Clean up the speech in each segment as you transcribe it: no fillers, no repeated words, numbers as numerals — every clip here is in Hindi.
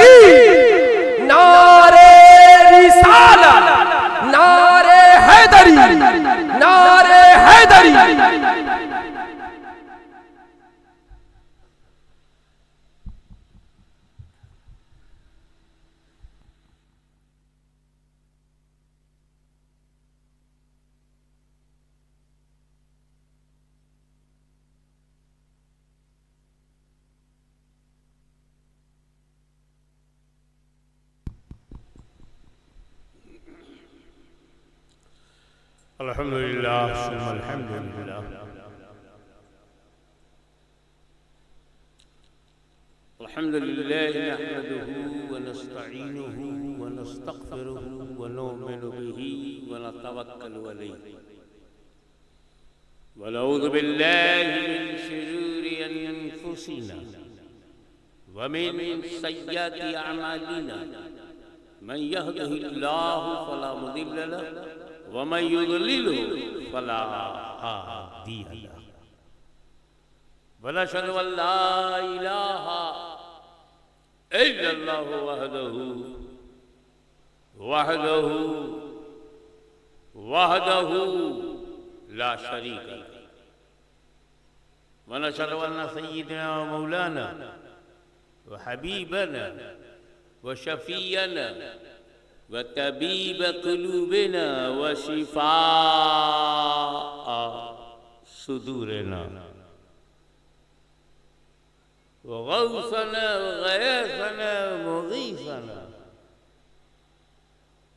तकबीर, नारे रिसालत, नारे हैदरी, नारे हैदरी। अल्हम्दुलिल्लाह सुम्मा अल्हम्दुलिल्लाह। अल्हम्दुलिल्लाह नहमदुहु व नस्तईनुहु व नस्तगफिरुहु व नु'मिनु बिही व नतवक्कलु अलैहि व नऊज़ु बिल्लाहि मिन शुरूरि अनफुसिना व मिन सय्यिआति अमालिना। मन यहदिहिल्लाहु फला मुदिल्ल लहु व मन युद्लिलहु फला हादिय लहु। व नशहदु अल्ला इलाहा इल्लल्लाहु वहदहु ला शरीक लहु। व नशहदु अन्न सय्यिदना व मौलाना व हबीबना व शफीअना व तबीब कुलूबिना व शिफा सुदूरना व गौसना व गयासना व मुगीसना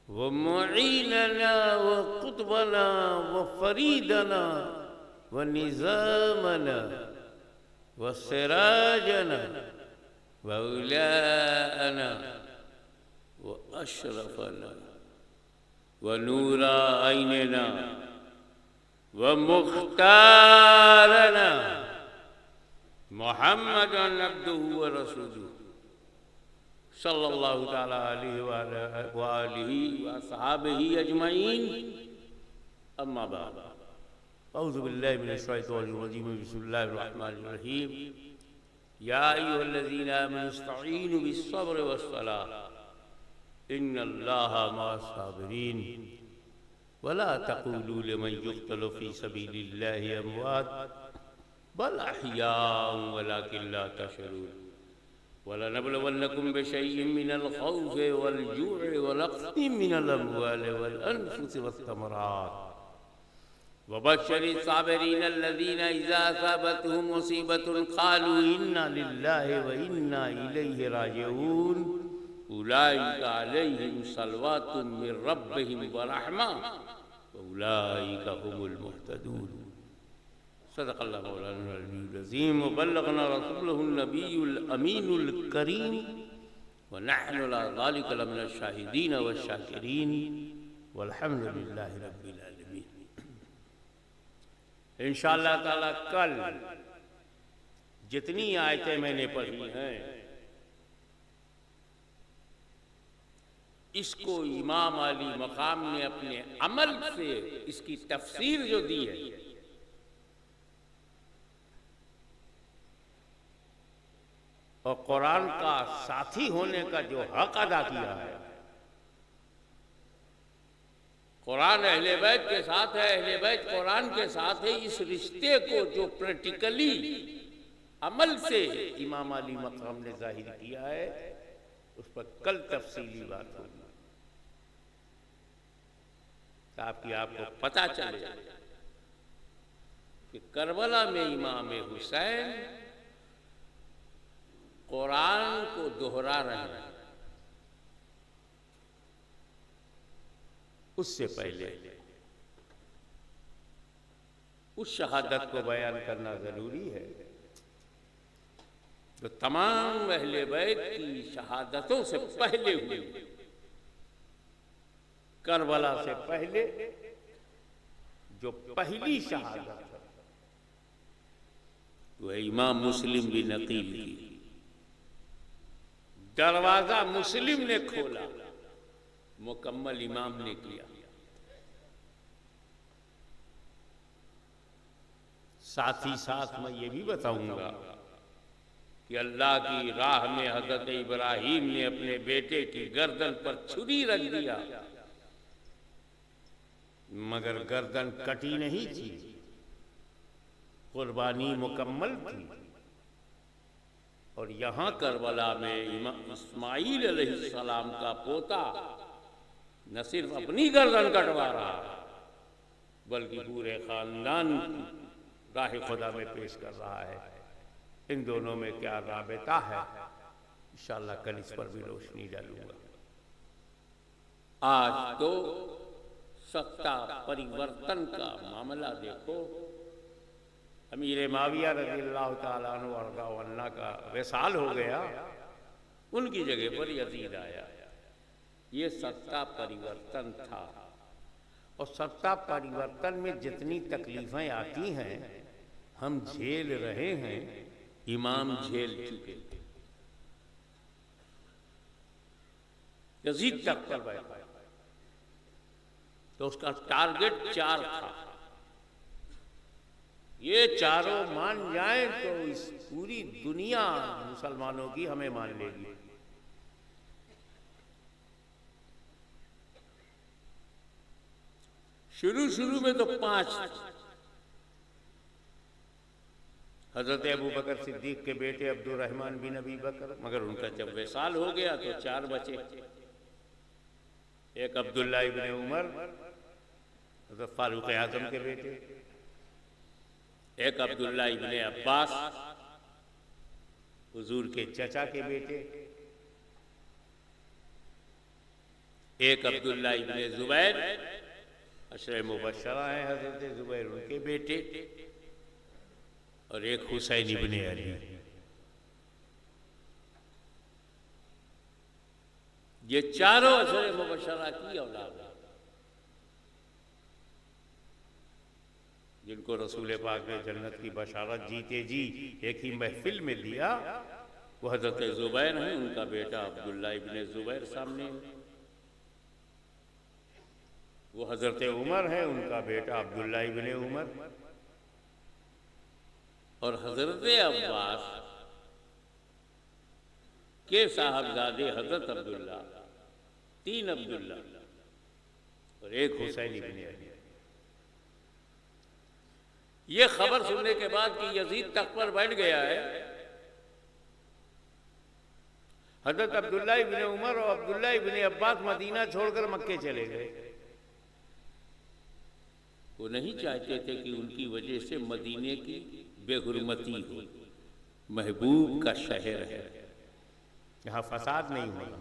व मुईनना व कुतबना व फरीदना व निज़ामना व सिराजना व उलाना व अशरफना व नूरा आइनना व मुख्तारना मुहम्मदन अब्दुहु व रसूलुहु सल्लल्लाहु तआला अलैहि व आलिहि व अस्हाबिहि अजमईन। अम्मा बाद, औज़ु बिल्लाहि मिनश शैतानिर रजीम, बिस्मिल्लाहिर रहमानिर रहीम। या अय्युहल्लज़ीना आमनु इस्तईनु बिस्सब्रि वस्सलाह इन्नल्लाहा मअस-साबिरीन वला तक़ूलू लिमन युक़्तलु फ़ी सबीलिल्लाहि अमवात बल अहयाउन वलाकिन ला तशऊरून। वलनबलवन्नकुम बिशैइन मिनल खौफ़ि वल जू'i व नक़्सिन मिनल अमवालि वल अनफुसि वस्समरात वबश्शिरिस साबिरीन अल्लज़ीना इज़ा असाबतहुम मुसीबतुन क़ालू इन्ना लिल्लाहि व इन्ना इलैहि राजिऊन। उलाइका अलैहिम सलवातुम मिर रब्बिहिम व रहमा व उलाइका हुमुल मुहतदून। सदक़ल्लाहु मौलाना अल-अलीयुल अज़ीम व बल्लगना रसूलहुन नबियुल अमीनुल करीम व नहनु अला ज़ालिका लमिनश शाहिदीन व शाकिरीन वल्हम्दुलिल्लाहि रब्बिल आलमीन। इंशाअल्लाह ताला कल जितनी आयतें मैंने पढ़ी हैं इसको इमाम अली मकाम ने अपने अमल से इसकी तफसीर जो दी है और कुरान का साथी होने का जो हक अदा किया है, कुरान अहले बैत के साथ है, अहले बैत कुरान के साथ है, इस रिश्ते को जो प्रैक्टिकली अमल से इमाम अली मकाम ने जाहिर किया है उस पर कल तफसीली बात होगी ताकि आपको पता चले कि करबला में इमाम हुसैन कुरान को दोहरा रहे हैं। उससे पहले उस शहादत को बयान करना जरूरी है जो तमाम अहले बैत की शहादतों से पहले हुई। करबला से पहले जो पहली शहादत है वह इमाम मुस्लिम भी नकील की। दरवाजा मुस्लिम ने खोला, मुकम्मल इमाम ने किया। साथ ही साथ मैं ये भी बताऊंगा कि अल्लाह की राह में हजरत इब्राहीम ने अपने बेटे की गर्दन पर छुरी रख दिया, मगर गर्दन कटी नहीं थी, कुर्बानी मुकम्मल थी। और यहाँ करबला में इस्माइल अलैहिस्सलाम का पोता न सिर्फ अपनी गर्दन कटवा रहा बल्कि पूरे खानदान राह खुदा में पेश कर रहा है। इन दोनों में क्या राबता है, इंशाअल्लाह कल इस पर भी रोशनी डालूंगा। आज तो सत्ता परिवर्तन का मामला देखो। अमीर माविया रज़ियल्लाहु ताला अन्हु का विसाल हो गया, उनकी जगह पर यजीद आया। ये सत्ता परिवर्तन था, और सत्ता परिवर्तन में जितनी तकलीफें आती हैं हम झेल रहे हैं, इमाम झेल चुके थे। यजीद तक पर बैठा तो उसका टारगेट 4 था। ये चारों मान जाएं तो इस पूरी दुनिया मुसलमानों की हमें मान लेगी। शुरू में तो 5 हजरत अबू बकर सिद्दीक के बेटे अब्दुर्रहमान बिन अबी बकर, मगर उनका जब विसाल हो गया तो 4 बचे। एक अब्दुल्ला इब्ने उमर हजरत फारूक आजम के बेटे, एक अब्दुल्ला इब्ने अब्बास हुजूर के चचा के बेटे, एक अब्दुल्ला इब्ने जुबैर अशरे मुबश्शरा हैं हजरत जुबैर उनके बेटे, और एक हुसैन इब्ने अली। ये चारों अशरे मुबश्शरा की औलाद है, जिनको रसूल पाक ने जन्नत की बशारत जीते जी एक ही महफिल में दिया। वो हजरत जुबैर हैं, उनका बेटा अब्दुल्ला इब्ने जुबैर सामने है। वो हजरत उमर है, उनका बेटा अब्दुल्ला इब्ने उमर, और हजरत अब्बास के साहबजादे हजरत अब्दुल्ला, 3 अब्दुल्ला और एक हुसैन इब्ने अली। ये खबर सुनने के बाद कि यजीद तख्त पर बैठ गया है, हजरत अब्दुल्ला इब्ने उमर और अब्दुल्ला इब्ने अब्बास मदीना छोड़कर मक्के चले गए। वो नहीं चाहते थे कि उनकी वजह से मदीने की बेहुरमती हो। महबूब का शहर है, यहाँ फसाद नहीं होगा।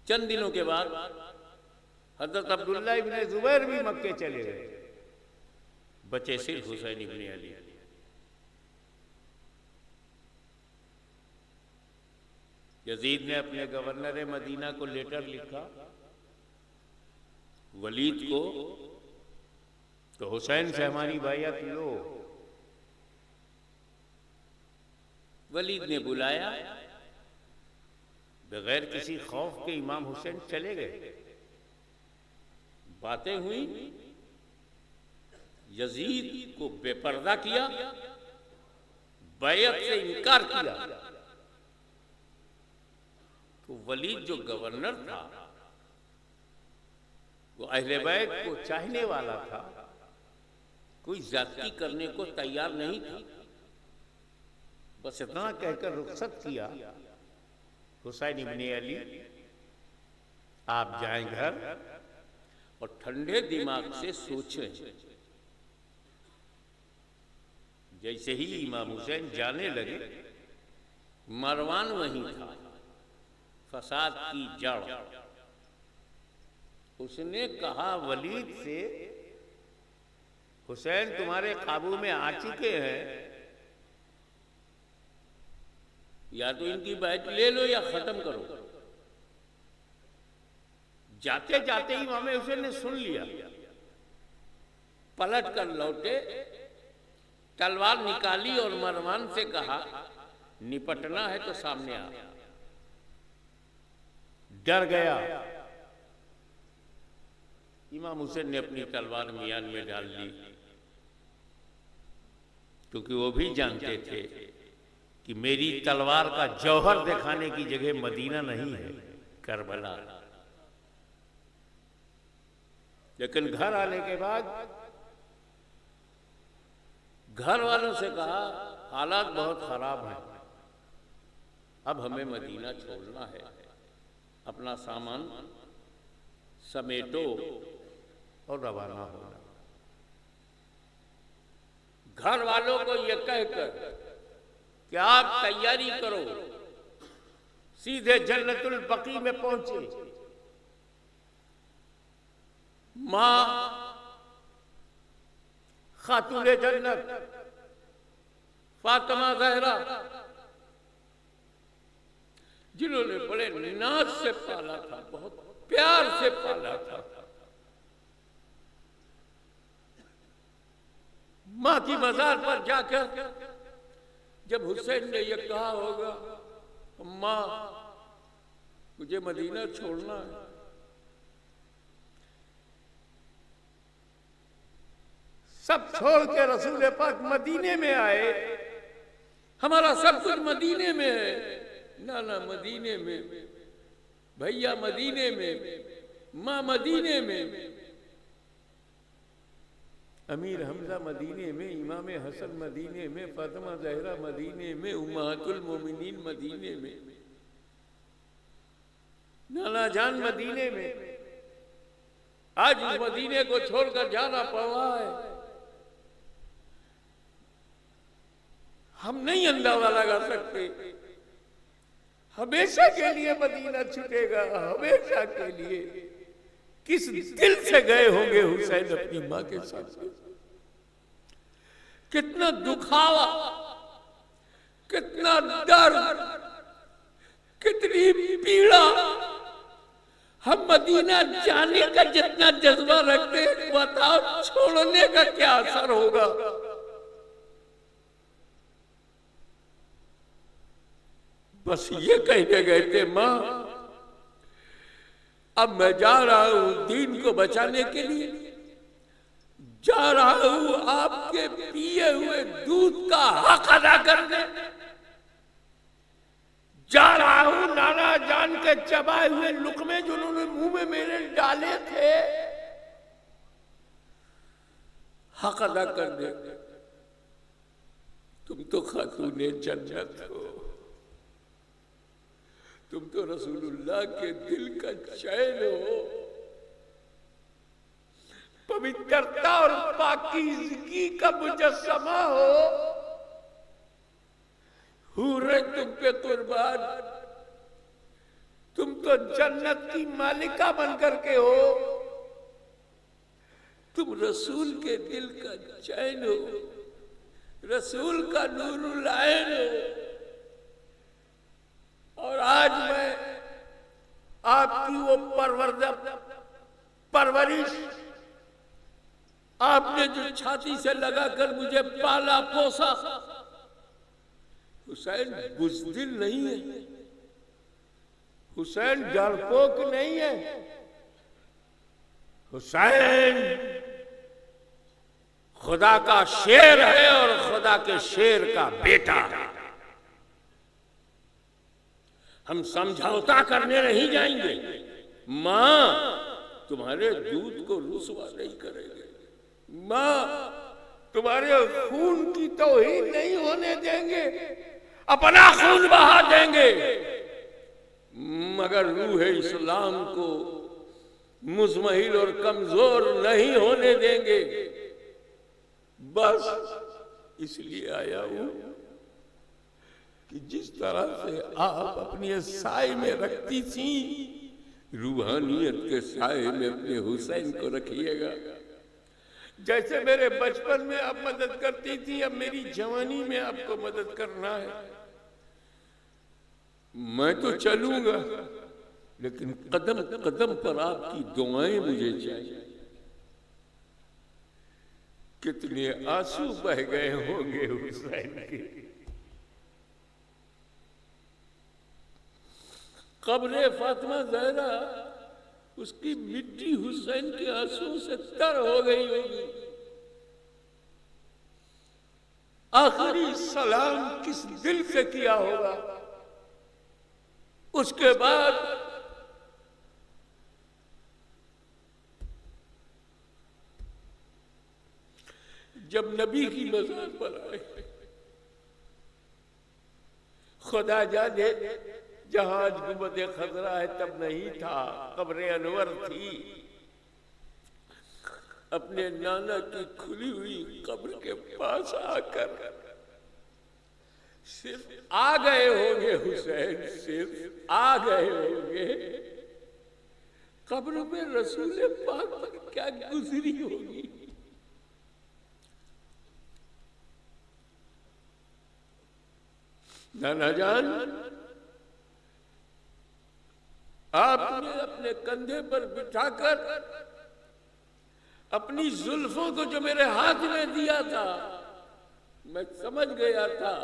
चंद दिनों के बाद हजरत अब्दुल्ला इब्ने जुबैर भी मक्के चले गए, बचे सिर्फ हुसैन इब्ने अली। यजीद ने अपने गवर्नर मदीना को लेटर लिखा वलीद को, तो हुसैन से हमारी बैयत लो। वलीद ने बुलाया, बगैर किसी खौफ के इमाम हुसैन चले गए। बातें हुई, यजीद को बेपर्दा किया, बैयत से इनकार किया। तो वलीद जो गवर्नर था वो अहले बैत को चाहने वाला था, कोई ज्यादती करने को तैयार नहीं था। बस इतना कहकर रुखसत किया, हुसैन इब्ने अली आप जाएं घर और ठंडे दिमाग से सोचें। जैसे ही इमाम हुसैन जाने लगे, मरवान वहीं था, फसाद की जड़। उसने कहा वलीद से, हुसैन तुम्हारे काबू में आ चुके हैं, या तो इनकी बैत ले लो या खत्म करो। जाते जाते ही इमाम हुसैन ने सुन लिया, पलट कर लौटे, तलवार निकाली और मरवान से कहा निपटना है तो सामने आ। डर गया, इमाम हुसैन ने अपनी तलवार मियान में डाल ली, क्योंकि वो भी जानते थे कि मेरी तलवार का जौहर दिखाने की जगह मदीना नहीं है, करबला। लेकिन घर आने के बाद घर वालों से कहा हालात बहुत खराब हैं, अब हमें मदीना छोड़ना है, अपना सामान समेटो और रवाना होना। घर वालों को यह कहकर कि आप तैयारी करो, सीधे जन्नतुल बकी में पहुंचे। मां खातून जन्नत फातिमा ज़हरा, जिन्होंने बड़े नाज से पाला था, बहुत प्यार से पाला था, मां की मजार पर जाकर जब हुसैन ने यह कहा होगा मां मुझे मदीना छोड़ना है, सब छोड़ के रसूल पाक मदीने में आए। हमारा सब कुछ मदीने में है, नाना मदीने में, भैया मदीने में, माँ मदीने में, अमीर हमजा मदीने में, इमाम हसन मदीने में, फातिमा ज़हरा मदीने में, उम्महातुल मोमिनीन मदीने में, नाना जान मदीने में। आज इस मदीने को छोड़कर जाना पड़ रहा है। हम नहीं अंदाजा लगा सकते, हमेशा के लिए मदीना छूटेगा, हमेशा के लिए। किस दिल से गए होंगे हुसैन अपनी मां के साथ, कितना दुखावा, कितना दर्द, कितनी पीड़ा। हम मदीना जाने का जितना जज्बा रखते हैं, बताओ छोड़ने का क्या असर होगा। बस ये कहने गए थे मां अब मैं जा रहा हूं दीन को बचाने के लिए, जा रहा हूं आपके पिए हुए दूध का हक अदा करने, जा रहा हूं नाना जान के चबाए हुए लुकमे जो उन्होंने मुंह में मेरे डाले थे हक अदा करने। तुम तो खातूने जन्नत हो, तुम तो रसूलुल्लाह के दिल का चैन हो, पवित्रता और पाकीज़गी का मुजस्समा हो। हूरे तुम पे कुर्बान, तुम तो जन्नत की मालिका बनकर के हो, तुम रसूल के दिल का चैन हो, रसूल का नूरुल ऐन हो। और आज मैं आपकी वो परवरिश, आपने जो छाती से लगाकर मुझे पाला पोसा, हुसैन बुज़दिल नहीं है, हुसैन डरपोक नहीं है, हुसैन खुदा का शेर है और खुदा के शेर का बेटा है। हम समझौता करने नहीं जाएंगे, मां तुम्हारे दूध को रुसवा नहीं करेंगे, मां तुम्हारे खून की तौहीन नहीं होने देंगे, अपना खून बहा देंगे, मगर रूह इस्लाम को मुज़महिल और कमजोर नहीं होने देंगे। बस इसलिए आया हूं कि जिस तरह से आप अपनी साए में रखती थी, रूहानियत के साए में अपने हुसैन को रखिएगा। जैसे मेरे बचपन में आप मदद करती थी, अब मेरी जवानी में आपको मदद करना है। मैं तो चलूंगा, लेकिन कदम कदम पर आपकी दुआएं मुझे चाहिए। कितने आंसू बह गए होंगे हुसैन के। कब्रे फातिमा ज़हरा उसकी मिट्टी हुसैन के आंसुओं से तर हो गई होगी। आखिरी सलाम किस दिल से किया होगा। उसके बाद जब नबी की मज़ार पर आए, खुदा जाने जहां आज गुंबद खजरा है तब नहीं था, कब्र अनवर थी। अपने नाना की खुली हुई कब्र के पास आकर सिर्फ आ गए होंगे हुसैन, सिर्फ आ गए होंगे। कब्र में रसूल पाक पर क्या गुजरी होगी। नाना जान, आपने अपने कंधे पर बिठाकर अपनी जुल्फों को जो मेरे हाथ में दिया था, मैं समझ गया था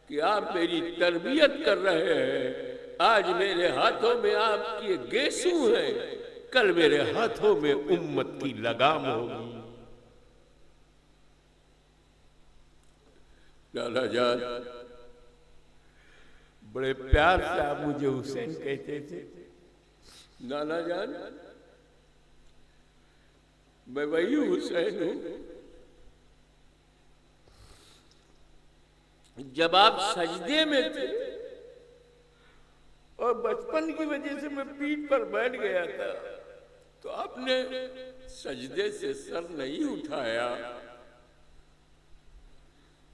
कि आप मेरी तरबियत कर रहे हैं। आज मेरे हाथों में आपके गेसू हैं, कल मेरे हाथों में उम्मत की लगाम होगी। नाना जान, बड़े प्यार से आप मुझे हुसैन कहते थे। नाना जान, मैं वही हुसैन हूं जब आप सजदे में थे और बचपन की वजह से मैं पीठ पर बैठ गया था, तो आपने सजदे से सर नहीं उठाया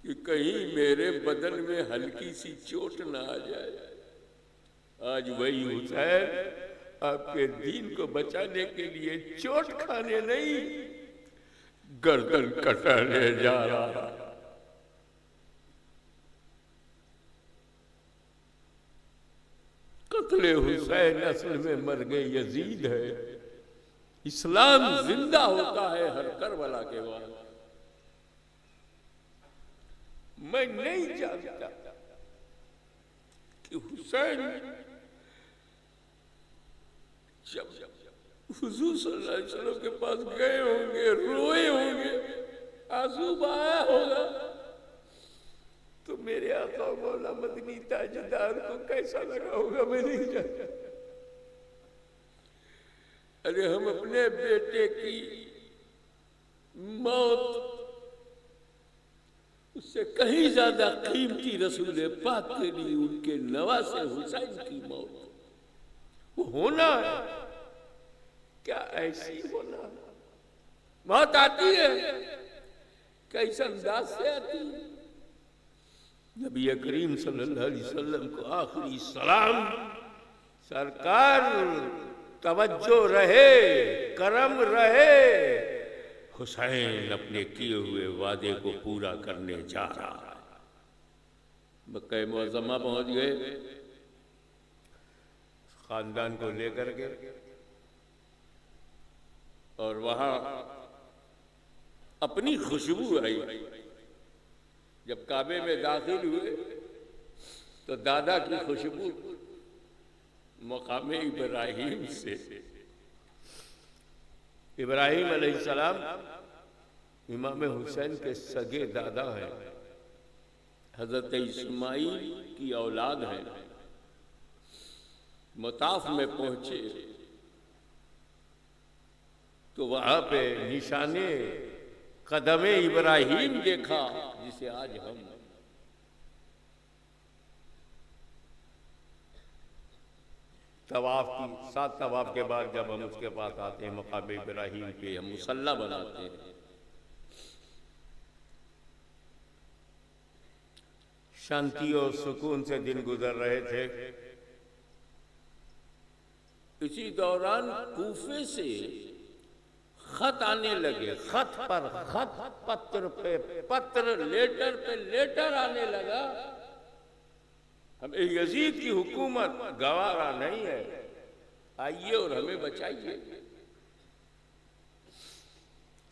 कि कहीं मेरे बदन में हल्की सी चोट ना आ जाए। आज वही हुसैन आपके दीन को बचाने के लिए चोट खाने नहीं, गर्दन कटाने जा रहा। कत्ले हुसैन असल में मर गए यजीद है। इस्लाम जिंदा होता है हर करबला के बाद। मैं नहीं जानता कि हुसैन जब हुजूर सल्लल्लाहु अलैहि वसल्लम के पास गए होंगे, रोए होंगे, आंसू बहाया होगा, तो मेरे आका मौला मदनी ताजदार को कैसा लगा होगा, मैं नहीं जानता। अरे हम अपने बेटे की मौत उससे कहीं ज्यादा कीमती रसूल पाक के लिए उनके नवासे हुसैन की मौत वो होना है। क्या ऐसी होना मौत आती है, किस अंदाज से आती है। नबी करीम सल्लल्लाहु अलैहि वसल्लम को आखिरी सलाम। सरकार तवज्जो रहे, करम रहे, हुसैन अपने किए हुए वादे को पूरा करने जा रहा है। मक्का मुअज़्ज़मा पहुंच गए, खानदान को लेकर के, और वहां अपनी खुशबू आई। जब काबे में दाखिल हुए तो दादा की खुशबू मकामे इब्राहिम से। इब्राहिम अलैहिस्सलाम इमाम हुसैन के सगे दादा हैं, हजरत इस्माइल की औलाद हैं। मताफ में पहुंचे तो वहां पे निशाने कदमे इब्राहिम देखा, जिसे आज हम तवाफ की 7 तवाफ के बाद जब हम उसके पास आते हैं मकाम इब्राहिम पे, हम मुसल्ला बनाते हैं। शांति और सुकून से दिन गुजर रहे थे। इसी दौरान कूफे से खत आने लगे, खत पर खत, पत्र पे पत्र, लेटर पे लेटर आने लगा। हमें यजीद की हुकूमत गवारा नहीं है, आइए और हमें बचाइए।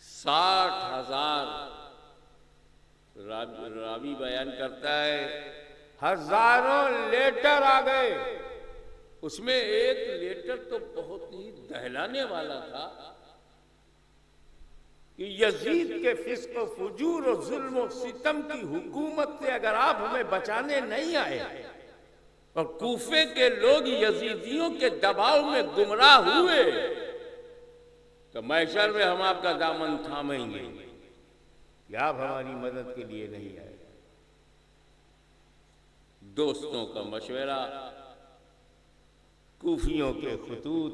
60,000 रावी बयान करता है, हजारों लेटर आ गए उसमें एक लेटर तो बहुत ही दहलाने वाला था कि यजीद के फिस्क व फुजूर और जुल्म और सितम की हुकूमत से अगर आप हमें बचाने नहीं आए और कूफे के लोग यजीदियों के दबाव में गुमराह हुए तो महशर में हम आपका दामन थामेंगे कि आप हमारी मदद के लिए नहीं आए। दोस्तों का मशवरा, कूफियों के खुतूत,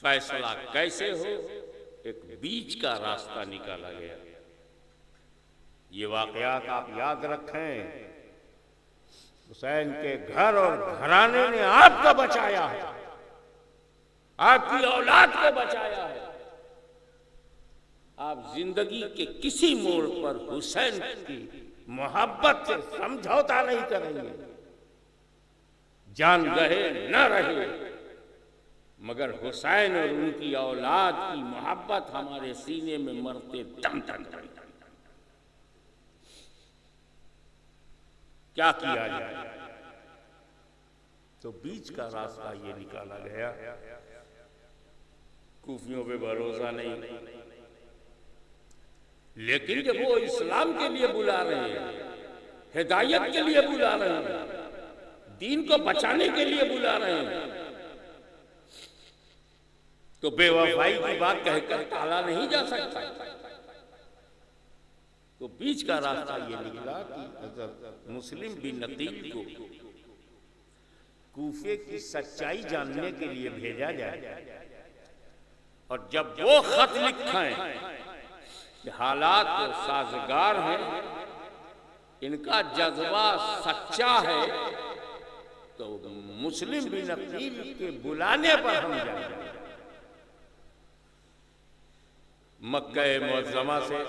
फैसला कैसे हो, एक बीच का रास्ता निकाला गया। ये वाकयात आप याद रखें। हुसैन के घर और घराने ने आपको बचाया है, आपकी औलाद को बचाया है। आप जिंदगी के किसी मोड़ पर हुसैन की मोहब्बत से समझौता नहीं करेंगे। जान रहे न रहे, मगर हुसैन और उनकी औलाद की मोहब्बत हमारे सीने में मरते दम तक। क्या किया जाए? तो बीच का रास्ता ये निकाला गया। कूफियों पे भरोसा नहीं, लेकिन जब वो इस्लाम के लिए बुला रहे हैं, हिदायत के लिए बुला रहे हैं, दीन को बचाने के लिए बुला रहे हैं, तो बेवफाई की बात कहकर टाला नहीं जा सकता। तो बीच का रास्ता ये निकला कि हज़रत मुस्लिम बिन नकील को कूफे की सच्चाई जानने के लिए भेजा जाए, और जब वो खत लिखें कि हालात साजगार हैं, इनका जज्बा सच्चा है, तो मुस्लिम बिन नकील के बुलाने पर हम जाएंगे। मक्का मुअज़्ज़मा से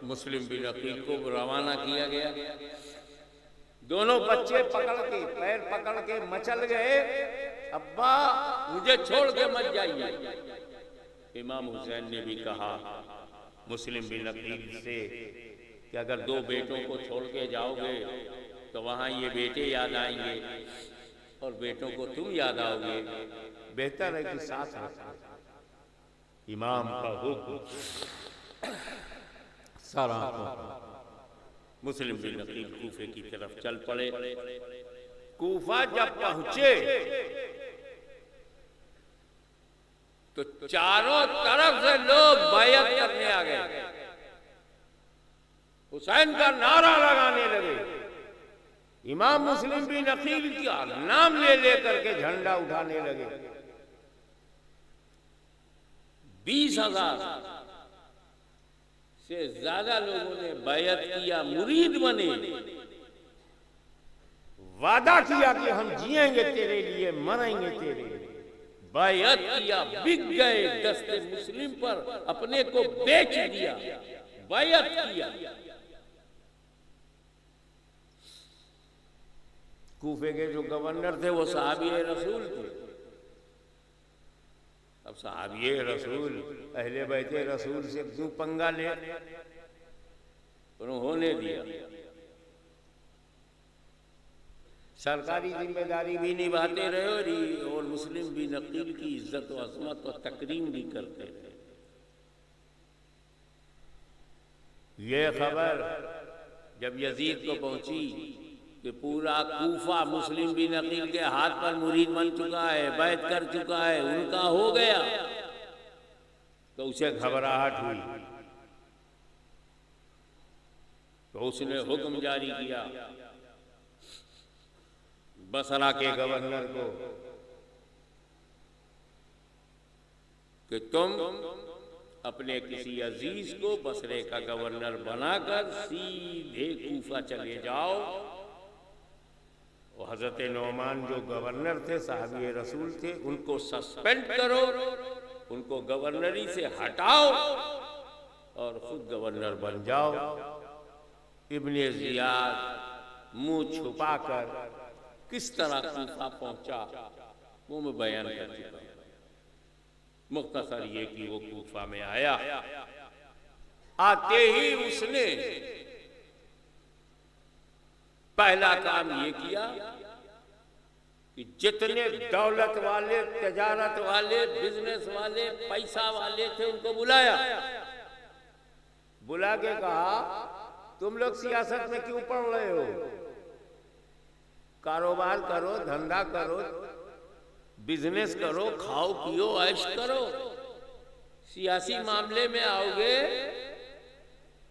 मुस्लिम बिन नकील को रवाना किया गया। दोनों बच्चे पकड़ के, पैर पकड़ के मचल गए, अब्बा मुझे छोड़ के मत जाइए। इमाम हुसैन ने भी कहा मुस्लिम बिन नकील से कि अगर दो बेटों को छोड़ के जाओगे तो वहां ये बेटे याद आएंगे और बेटों को तुम याद आओगे, बेहतर है कि साथ रखो। इमाम का हुक्म सारा मुस्लिम बिन नकील कूफे की तरफ चल पड़े। कूफा जब पहुंचे तो चारों तरफ से लोग बैयत करने आ गए, हुसैन का नारा लगाने लगे। इमाम मुस्लिम बिन नकील का नाम ले लेकर के झंडा उठाने लगे। 20,000 से ज्यादा लोगों ने बैयत किया, मुरीद बने, वादा किया कि हम जिएंगे तेरे लिए, मरेंगे तेरे लिए। बैयत किया, बिक गए दस्ते मुस्लिम पर, अपने को बेच दिया, बैयत किया। कूफे के जो गवर्नर थे वो साहबी रसूल थे। अब साहबी रसूल अहले बैते रसूल से क्यों पंगा ले, उन्होंने दिया। सरकारी जिम्मेदारी भी निभाते रहे और मुस्लिम बिन नकील की इज्जत व अजमत और तकरीम भी करते रहे। ये खबर जब यजीद को पहुंची कि पूरा कूफा मुस्लिम बिन नकील के हाथ पर मुरीद बन चुका है, बैत कर चुका है, उनका हो गया, तो उसे घबराहट हुई। तो उसने हुक्म जारी किया बसरा के गवर्नर को कि तुम अपने किसी अजीज को बसरे का गवर्नर बनाकर सीधे कूफा चले जाओ और हजरत नौमान जो गवर्नर थे, साहबी रसूल थे, उनको सस्पेंड करो, उनको गवर्नरी से हटाओ और खुद गवर्नर बन जाओ। इब्ने जियाद मुंह छुपाकर किस तरह कूफा पहुंचा वो मैं बयान कर चुका हूं। मुख्तसर ये कि वो कूफा में आया, आते ही उसने पहला काम ये किया कि जितने दौलत वाले, तजारत वाले, बिजनेस वाले, पैसा वाले थे उनको बुलाया, बुला के कहा तुम लोग सियासत में क्यों पड़ रहे हो? कारोबार करो, धंधा करो, बिजनेस करो, खाओ पियो, ऐश करो। सियासी मामले में आओगे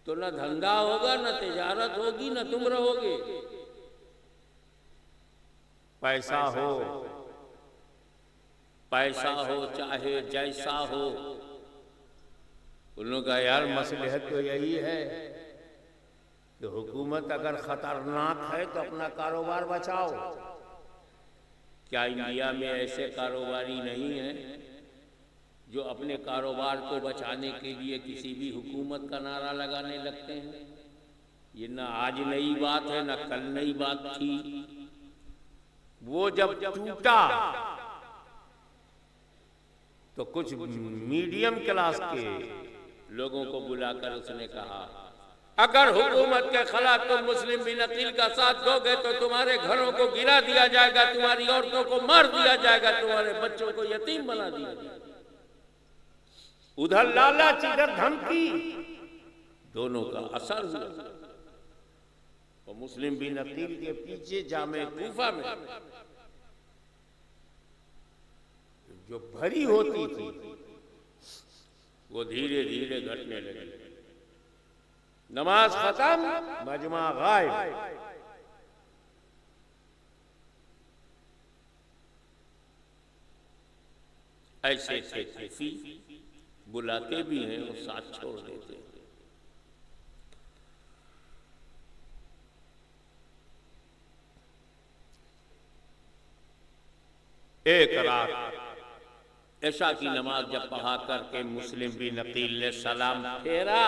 तो न धंधा होगा, न तिजारत होगी, न तुम रहोगे। पैसा हो, पैसा हो चाहे जैसा हो। उन लोगों का यार मसलहत तो यही है कि हुकूमत अगर खतरनाक है तो अपना कारोबार बचाओ। क्या इंडिया में ऐसे कारोबारी नहीं हैं जो अपने कारोबार को बचाने के लिए किसी भी हुकूमत का नारा लगाने लगते हैं? ये ना आज नई बात है, ना कल नई बात थी। वो जब टूटा तो कुछ मीडियम क्लास के लोगों को बुलाकर उसने कहा, अगर हुकूमत के खिलाफ तुम मुस्लिम बिन अकील का साथ दोगे तो तुम्हारे घरों को गिरा दिया जाएगा, तुम्हारी औरतों को मार दिया जाएगा, तुम्हारे बच्चों को यतीम बना दिया जाएगा। उधर लालच, इधर धमकी, दोनों का असर हुआ। और मुस्लिम बिन अकील के पीछे जामे कूफा में जो भरी होती थी वो धीरे धीरे घटने लगी। नमाज खत्म, मजमा गायब। ऐसे थे सूफी, बुलाते भी हैं और साथ छोड़ देते हैं। एक रात ऐशा की नमाज जब पढ़ा करके मुस्लिम बिन अकील ने सलाम फेरा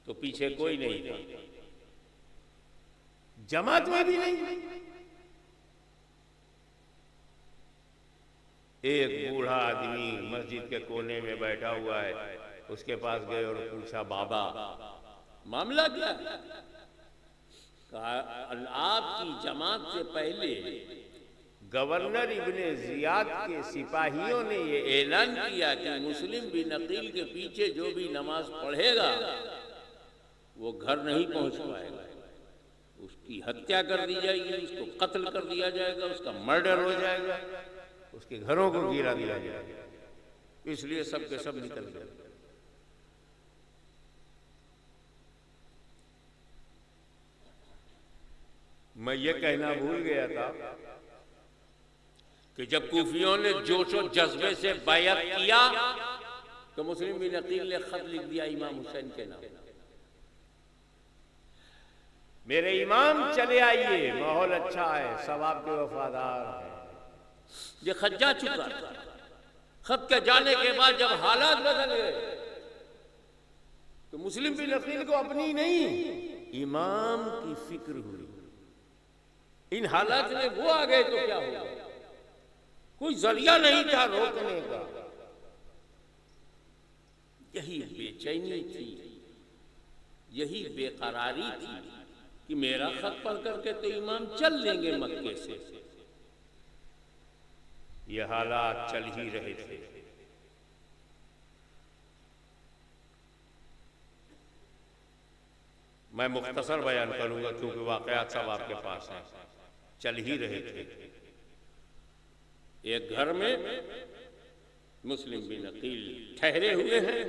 तो पीछे कोई नहीं था, जमात में भी नहीं। एक बूढ़ा आदमी मस्जिद के कोने में बैठा हुआ है, उसके पास गए और पूछा, बाबा मामला क्या? कहा, आपकी जमात से पहले गवर्नर इब्ने जियाद के सिपाहियों ने ये ऐलान किया कि मुस्लिम बिन अकील के पीछे जो भी नमाज पढ़ेगा वो घर नहीं पहुंच पाएगा, उसकी हत्या कर दी जाएगी, उसको कत्ल कर दिया जाएगा, उसका मर्डर हो जाएगा, उसके घरों को गिरा दिया जाएगा। इसलिए सब के सब निकल गए। मैं ये कहना भूल गया था कि जब कूफियों ने जोशो जज्बे से बैअत किया तो मुस्लिम बिन अकील ने खत लिख दिया इमाम हुसैन के नाम, मेरे इमाम चले आइए, माहौल अच्छा है, सब आपके वफादार है। ये खत जा चुका था। खत के जाने के बाद जब हालात बदल गए तो मुस्लिम बिन अकील को अपनी नहीं इमाम की फिक्र हुई। इन हालात में वो आ गए तो क्या होगा? कोई जरिया नहीं था रोकने का। यही बेचैनी थी, यही बेकरारी थी कि मेरा खत पढ़ करके तो इमाम चल लेंगे मक्के से। ये हालात चल ही रहे थे। मैं मुख्तसर बयान करूंगा क्योंकि वाकयात सब आपके पास हैं। चल ही रहे थे। एक घर में मुस्लिम बिन अकील ठहरे हुए हैं।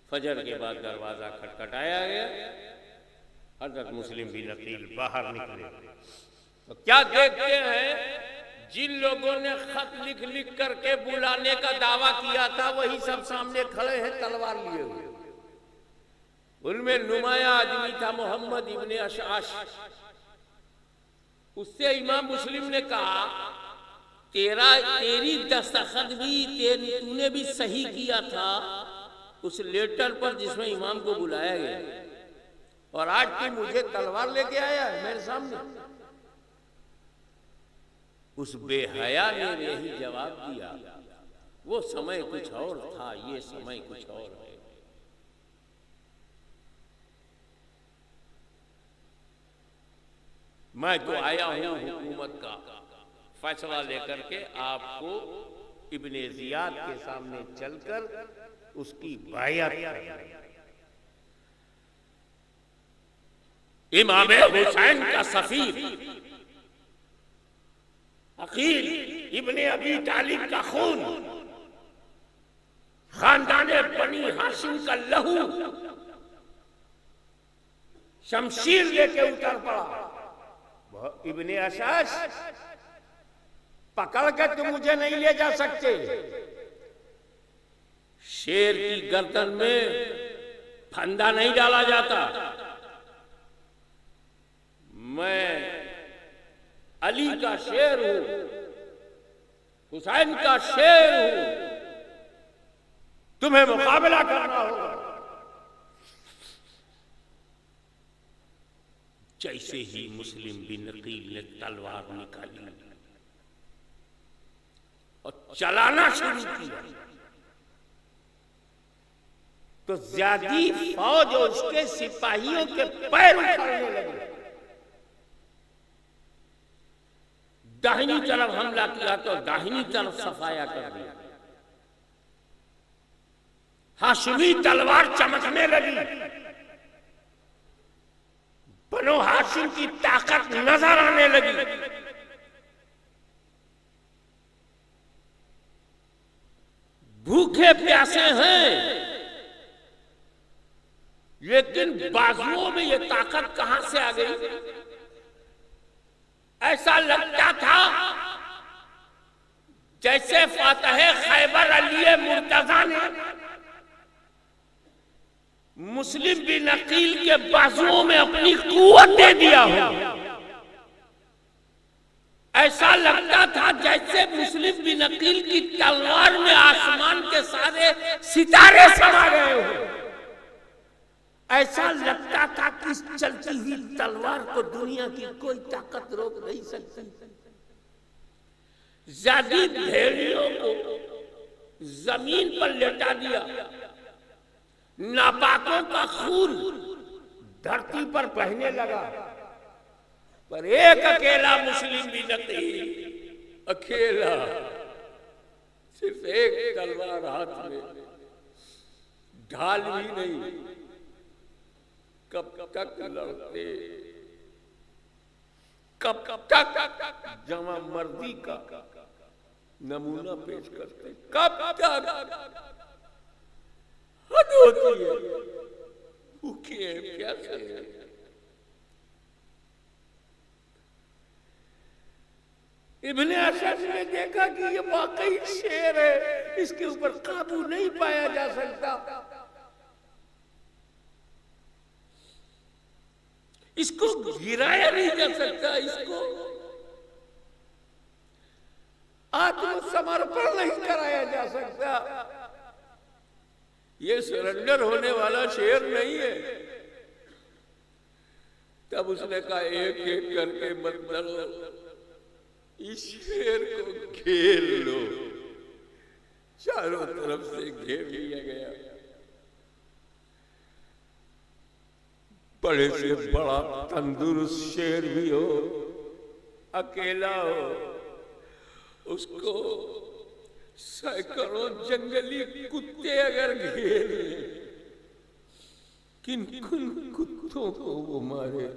फजर के बाद दरवाजा खटखटाया गया। हजरत मुस्लिम बिन अकील बाहर निकले तो क्या देखते हैं, जिन लोगों ने खत लिख लिख करके बुलाने का दावा किया था वही सब सामने खड़े हैं तलवार लिए हुए। उनमें नुमाया आदमी था मोहम्मद इब्ने अशआश। उससे इमाम मुस्लिम ने कहा, तेरी दस्तखत भी तूने भी सही किया था उस लेटर पर जिसमें इमाम को बुलाया गया, और आज तू मुझे तलवार लेके आया है मेरे सामने। उस बेहया ने यही जवाब दिया, वो समय कुछ और था, ये समय कुछ और है। मैं तो आया हूं हुकूमत का फैसला लेकर के आपको इब्ने जियाद के सामने चलकर उसकी बायत करनी। इमाम हुसैन का सफीर अकील इब्ने अबी तालिब का खून, खानदान बनी हाशिम का लहू शमशीर लेके उतर पड़ा। इब्ने असास पकड़ के तुम मुझे नहीं ले जा सकते। शेर की गर्दन में फंदा नहीं डाला जाता। मैं अली का शेर हूं, हुसैन का शेर हूं, तुम्हें मुकाबला करना होगा। जैसे ही मुस्लिम बिन अकील ने तलवार निकाली और चलाना शुरू किया तो ज़्यादी फौज और उसके सिपाहियों के पैर उखड़ने लगे। दाहिनी तरफ हमला किया तो दाहिनी तरफ सफाया कर दिया। हाशिमी तलवार चमकने लगी। बनो हाशिम की ताकत नजर आने लगी। भूखे प्यासे हैं, लेकिन बाजुओं में ये ताकत कहां से आ गई? ऐसा लगता था जैसे फातह खैबर अली मुर्तजा ने मुस्लिम बिन अकील के बाजुओं में अपनी कुव्वत दे दिया हो। ऐसा लगता था जैसे मुस्लिम बिन अकील की तलवार में आसमान के सारे सितारे समा गए हो। ऐसा लगता था कि इस चलती हुई तलवार को दुनिया की कोई ताकत रोक नहीं सकती। ज़्यादी भेड़ियों को जमीन पर लेटा दिया। नापाकों का खून धरती पर बहने लगा, पर एक अकेला मुस्लिम बिन अकील, अकेला, सिर्फ एक तलवार हाथ में, ढाल भी नहीं। कब तक लड़ते, कब तक जमा मर्दी का नमूना पेश करते, कब तक हद होती है। भूखे हैं, प्यासे हैं। इब्ने असास ने देखा कि ये वाकई शेर है, इसके ऊपर काबू नहीं पाया जा सकता। इसको गिराया नहीं जा सकता, इसको आत्मसमर्पण नहीं कराया जा सकता। ये सरेंडर होने वाला शेर नहीं है। तब उसने कहा एक एक करके मत लड़ो, इस शेर को घेर लो। चारों तरफ से घेर लिया गया। बड़े से बड़ा तंदुरुस्त शेर भी हो, अकेला हो, उसको सैकड़ों जंगली कुत्ते अगर घेर ले, किन कुत्तों को वो मारे,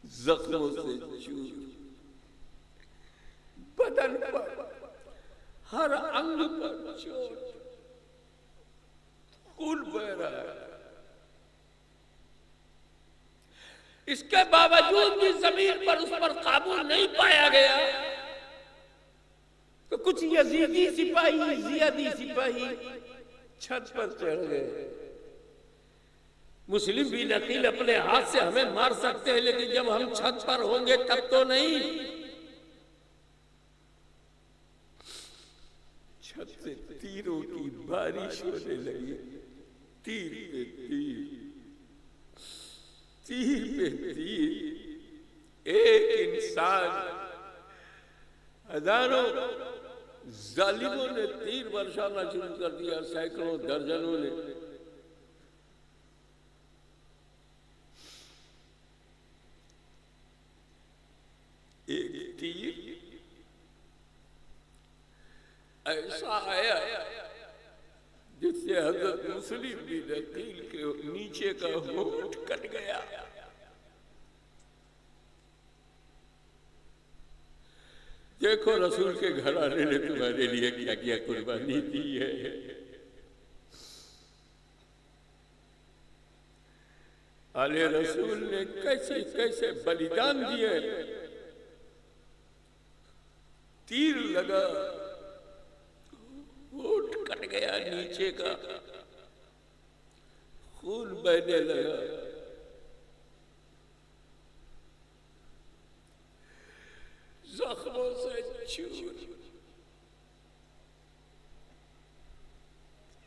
जख्मों से चूर, बदन पर, हर अंग पर चोट, खून बह रहा है। इसके बावजूद भी जमीन पर उस पर काबू नहीं पाया गया तो कुछ यजीदी सिपाही, जियादी सिपाही छत पर चढ़ गए। मुस्लिम बिन अकील अपने हाथ से हमें मार सकते हैं, लेकिन जब हम छत पर होंगे तब तो नहीं। छत से तीरों की बारिश होने लगी। तीर पे तीर, तीर पे तीर। एक इंसान, हजारों जालिमों ने तीर बरसाना शुरू कर दिया, सैकड़ों दर्जनों ने। ऐसा आया जिससे हजरत मुस्लिम बिन अकील के नीचे का होंठ कट गया। देखो रसूल के घर आने ने तुम्हारे लिए क्या क्या कुर्बानी दी है। आले रसूल ने कैसे कैसे बलिदान दिए। तीर लगा, होंठ कट गया नीचे का, खून बहने लगा। जख्मों से चूर,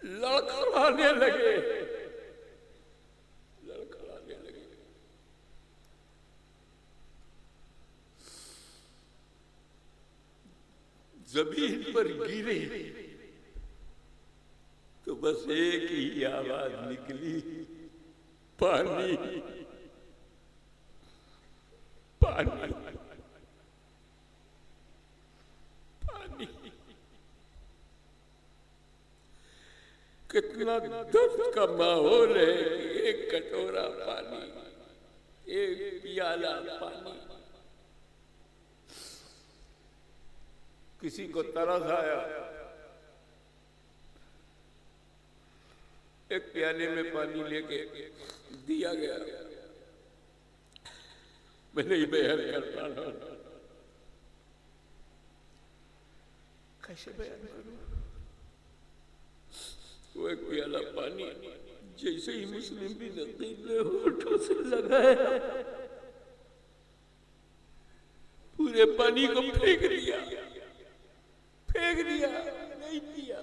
लड़खड़ाने लगे, लड़खड़ाने लगे। जमीन पर गिरे तो बस एक ही आवाज निकली, पानी पानी पानी। कितना दर्द का माहौल है कि एक कटोरा पानी, एक प्याला पानी। किसी को तरस आया, एक प्याले में पानी लेके दिया गया। मैं नहीं बयान कर पा रहा हूं, कैसे बयान करूं। वो एक प्याला पानी जैसे ही मुस्लिम बिन अकील ने होठों से लगाया, पूरे पानी को फेंक दिया, फेंक दिया, नहीं पिया।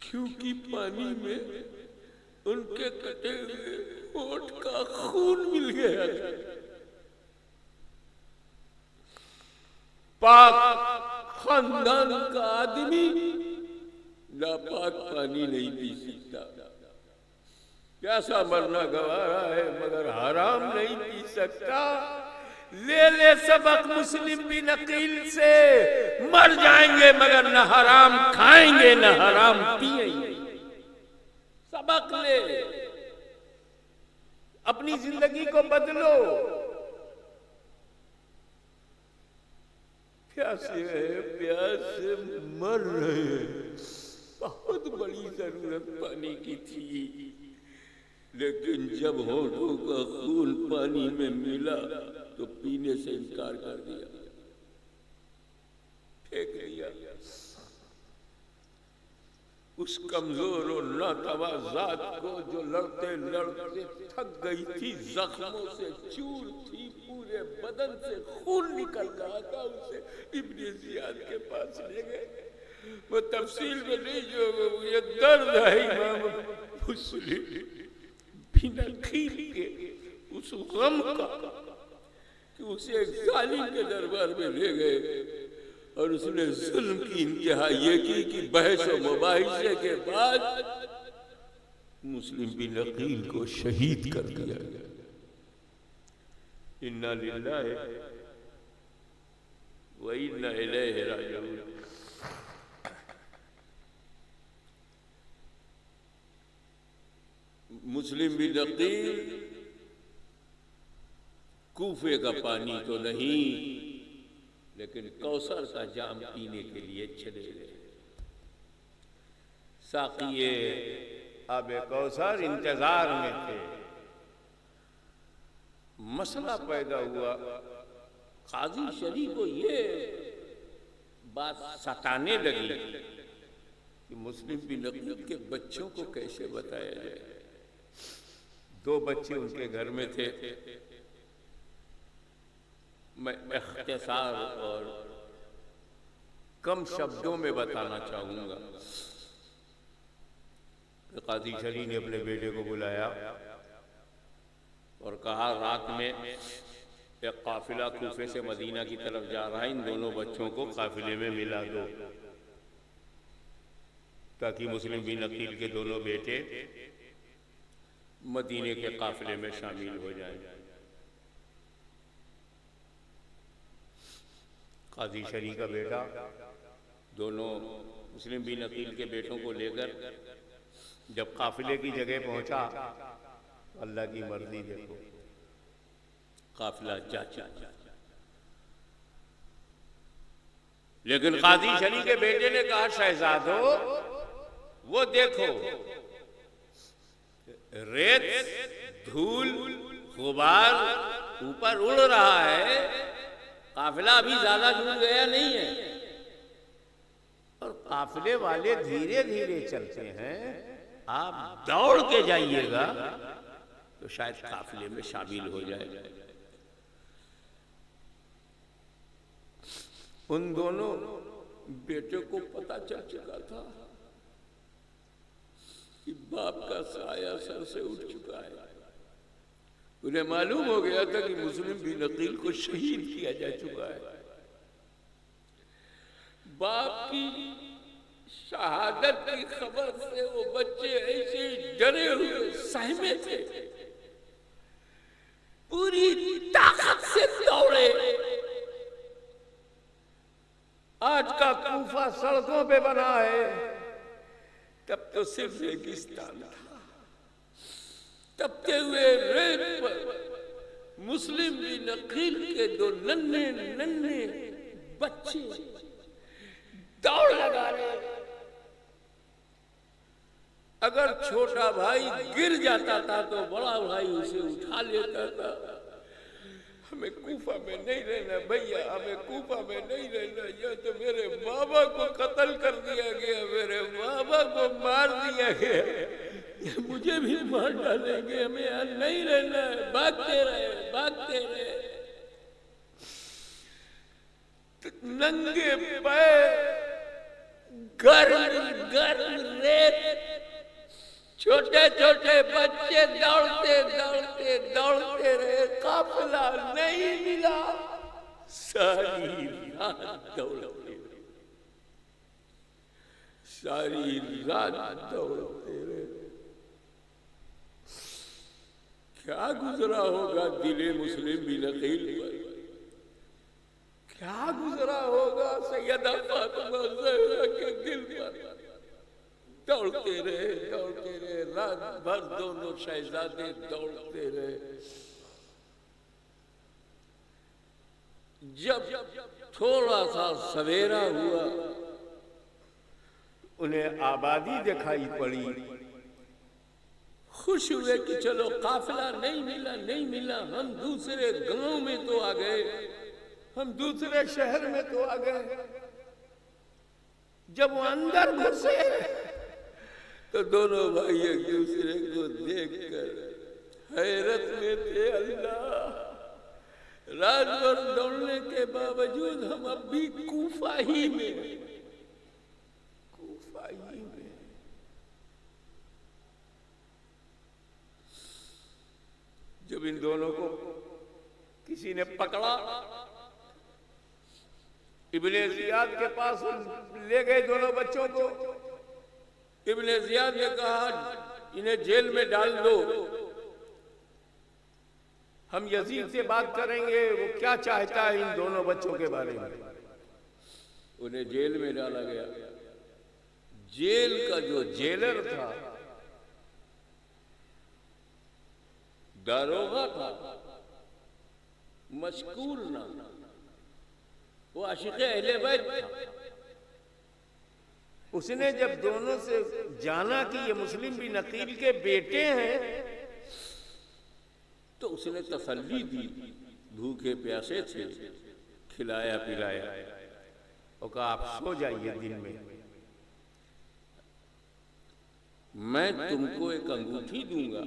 क्योंकि पानी में उनके कटे हुए होठ का खून मिल गया था। पाक खानदान का आदमी नापाक पानी नहीं पी सकता। प्यासा मरना गवारा है मगर हराम नहीं पी सकता। ले ले सबक मुस्लिम बिन अकील से, मर जाएंगे मगर न हराम खाएंगे न हराम पिएंगे। सबक ले, अपनी जिंदगी को बदलो। प्यासे है, प्यास से मर रहे हैं। बहुत बड़ी जरूरत पानी की थी, लेकिन जब होठों का खून पानी में मिला तो पीने से इनकार कर दिया, फेंक दिया। उस कमजोर और नातवा जात को जो लड़ते लड़ते थक गई थी, जख्मों से चूर थी, पूरे बदन से खून निकल रहा था, उसे इब्ने जियाद के पास ले गए। वो तफसील में नहीं जो ये दर्द है इमाम मुस्लिम बिन अकील के उस गम का कि उसे एक जालिम के दरबार में ले गए और उसने जुल्म की इंतहा ये की कि बहस और मुबाहिसे के बाद मुस्लिम बिन अकील को शहीद कर दिया गया। इन्ना लिल्लाहि व इन्ना इलैहि राजिऊन। मुस्लिम बिन अकील कूफे का पानी तो नहीं, लेकिन कौसर का जाम पीने के लिए चले गए। साकिए आबे कौसर इंतजार में थे। मसला पैदा हुआ, काजी शरीफ को ये बात सताने लगी कि मुस्लिम बिन अकील के बच्चों को कैसे बताया जाए। 2 बच्चे उनके घर में थे। मैं इख्तिसार और कम शब्दों में बताना चाहूंगा। काजी शरीफ ने अपने बेटे को बुलाया और कहा, रात में एक काफिला कूफे से मदीना की तरफ जा रहा है, इन दोनों बच्चों को काफिले में मिला दो ताकि मुस्लिम बिन अकील के दोनों बेटे मदीने के काफिले में शामिल हो जाएं। काजी शरीफ का बेटा दोनों मुस्लिम बिन अकील के बेटों को लेकर जब काफिले की जगह पहुंचा, अल्लाह की मर्जी देखो, काफिला जा लेकिन काजी शनी के बेटे ने कहा, शहजादो वो देखो रेत, धूल, गुबार ऊपर उड़ रहा है, काफिला अभी ज्यादा दूर गया नहीं है और काफिले वाले धीरे धीरे चलते हैं, आप दौड़ के जाइएगा तो शायद काफिले में शामिल हो जाएगा। उन दोनों बेटे को पता चल चुका था कि बाप का साया सर से उठ चुका है। उन्हें मालूम हो गया था कि मुस्लिम बिन अकील को शहीद किया जा चुका है। बाप की शहादत की खबर से वो बच्चे ऐसे डरे हुए सहमे थे, पूरी ताकत से दौड़े। आज का कूफा सड़कों पे बना है, तब तो सिर्फ रेगिस्तान था। तपते हुए रेत पर मुस्लिम बिन अकील के दो नन्हे नन्हे बच्चे दौड़ लगा रहे। अगर छोटा भाई गिर जाता था तो बड़ा भाई उसे उठा लेता था। हमें कूफा में नहीं रहना भैया, हमें कूफा में नहीं रहना, यह तो मेरे बाबा को कत्ल कर दिया गया, मेरे बाबा को मार दिया गया, मुझे भी मार डालेंगे, हमें यहाँ नहीं रहना है। भागते रहे भागते रहे, तो नंगे पैर गर्म गर्म रेत, छोटे छोटे बच्चे दौड़ते दौड़ते दौड़ते रहे, काफिला नहीं मिला। सारी रात दौड़ते रहे, सारी रात दौड़ते रहे। क्या गुजरा होगा दिले मुस्लिम बिन अकील पर, क्या गुजरा होगा सैयदा फातिमा ज़हरा के दिल पर। दौड़ते रहे, रात भर दोनों शहजादे दौड़ते रहे। जब थोड़ा सा सवेरा हुआ, उन्हें आबादी दिखाई पड़ी। खुश हुए कि चलो काफिला नहीं मिला, हम दूसरे गांव में तो आ गए, हम दूसरे शहर में तो आ गए। जब वो अंदर घुसे तो दोनों भाई एक दूसरे को देखकर हैरत में थे। अल्लाह, रात भर दौड़ने के बावजूद हम अब भी कूफा ही में। जब इन दोनों को किसी ने पकड़ा, इब्ने जियाद के पास ले गए दोनों बच्चों को। इब्ने जियाद ने कहा, इन्हें जेल में डाल दो, हम यजीद से बात करेंगे, वो क्या चाहता है इन दोनों बच्चों के बारे में। उन्हें जेल में डाला गया। जेल का जो जेलर था, दारोगा था, मशकूर नाम, वो आशिक़ अहले बैत था। उसने जब दोनों से जाना कि ये मुस्लिम बिन अकील के बेटे हैं, तो उसने तसल्ली दी। भूखे प्यासे थे, खिलाया पिलाया और कहा आप सो जाइए, दिन में मैं तुमको एक अंगूठी दूंगा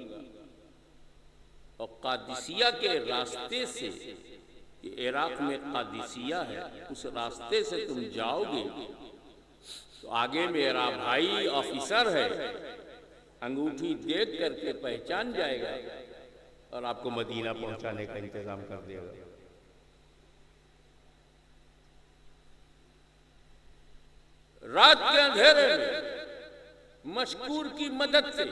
और कादिसिया के रास्ते से, इराक में कादिसिया है, उस रास्ते से तुम जाओगे तो आगे मेरा भाई ऑफिसर है, अंगूठी देख करके पहचान जाएगा और आपको मदीना पहुंचाने का इंतजाम कर देगा। रात के अंधेरे में मशकूर की मदद से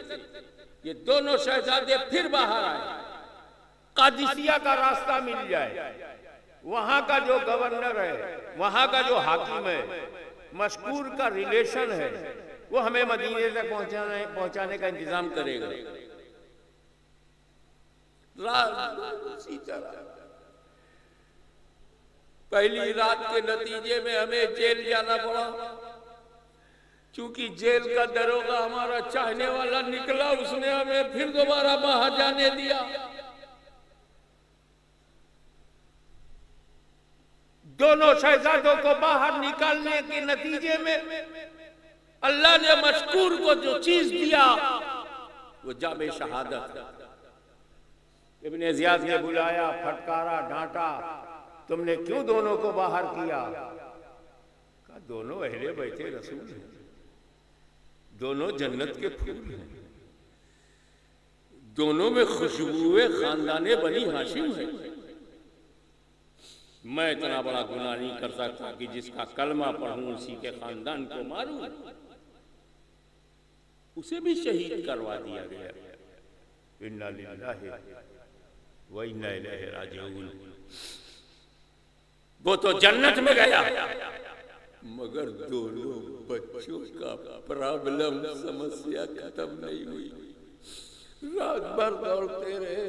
ये दोनों शहजादे फिर बाहर आए। कादिसिया का रास्ता मिल जाए, वहां का जो गवर्नर है, वहां का जो हाकिम है, मशकूर का रिलेशन है, वो हमें मदीने तक पहुंचाने का इंतजाम करेगा। इसी तरह पहली रात के नतीजे में हमें जेल जाना पड़ा, क्योंकि जेल का दरोगा हमारा चाहने वाला निकला, उसने हमें फिर दोबारा बाहर जाने दिया। दोनों शहजादों को बाहर निकालने के नतीजे में अल्लाह ने मशकूर को जो चीज दिया वो जामे शहादत है। इब्ने ज़ियाद ने बुलाया, फटकारा, डांटा, तुमने क्यों दोनों को बाहर किया? कहा दोनों अहले बैठे रसूल हैं, दोनों जन्नत के फूल हैं, दोनों में खुशबू खानदाने बनी हाशिम है। मैं इतना बड़ा गुनाह नहीं कर सकता कि जिसका कलमा पढ़ूं उसी के खानदान को मारूं। उसे भी शहीद करवा दिया गया। इन्ना लिल्लाहि व इन्ना इलैहि राजिऊन। वो तो जन्नत में गया, मगर दोनों बच्चों का प्रॉब्लम, समस्या खत्म नहीं हुई। रात भर दौड़ते रहे,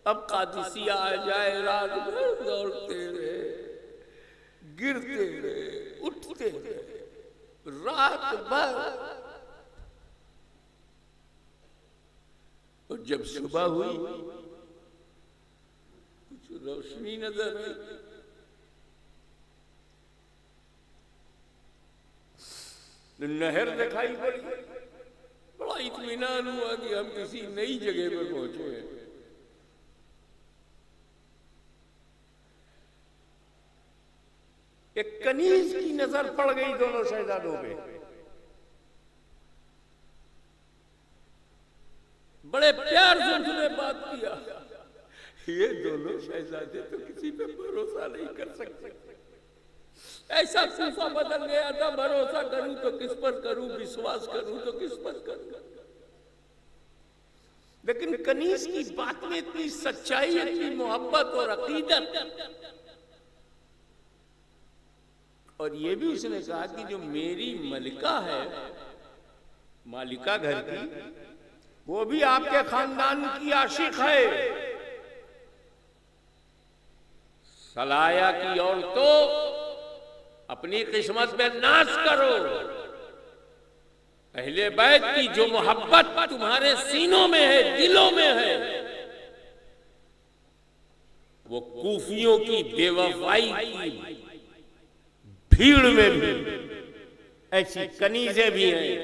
अब कादिसिया आ जाए, रात भर दौड़ते रहे, गिरते रहे, उठते रहे, रात भर। और जब सुबह हुई कुछ रोशनी नजर आई, नहर दिखाई पड़ी। बड़ा इत्मीनान हुआ कि हम किसी नई जगह पर पहुंचे हैं। एक कनीज की नजर पड़ गई दोनों शहजादों पे। बड़े प्यार से उसने बात किया। ये दोनों शहजादे तो किसी पे भरोसा नहीं कर सकते। ऐसा सूफा बदल गया था, भरोसा करूं तो किस पर करूं, विश्वास करूं तो किस पर करूं। लेकिन कनीज की बात में इतनी सच्चाई, इतनी मोहब्बत और अकीदत। और ये भी उसने कहा कि जो मेरी मलिका है, मालिका घर की, वो भी आपके खानदान की आशिक है। सलाया की औरतों, अपनी किस्मत में नाश करो। अहले बैत की जो मोहब्बत तुम्हारे सीनों में है, दिलों में है, वो कूफियों की बेवफाई की भीड़ में भी ऐसी कनीजें भी हैं,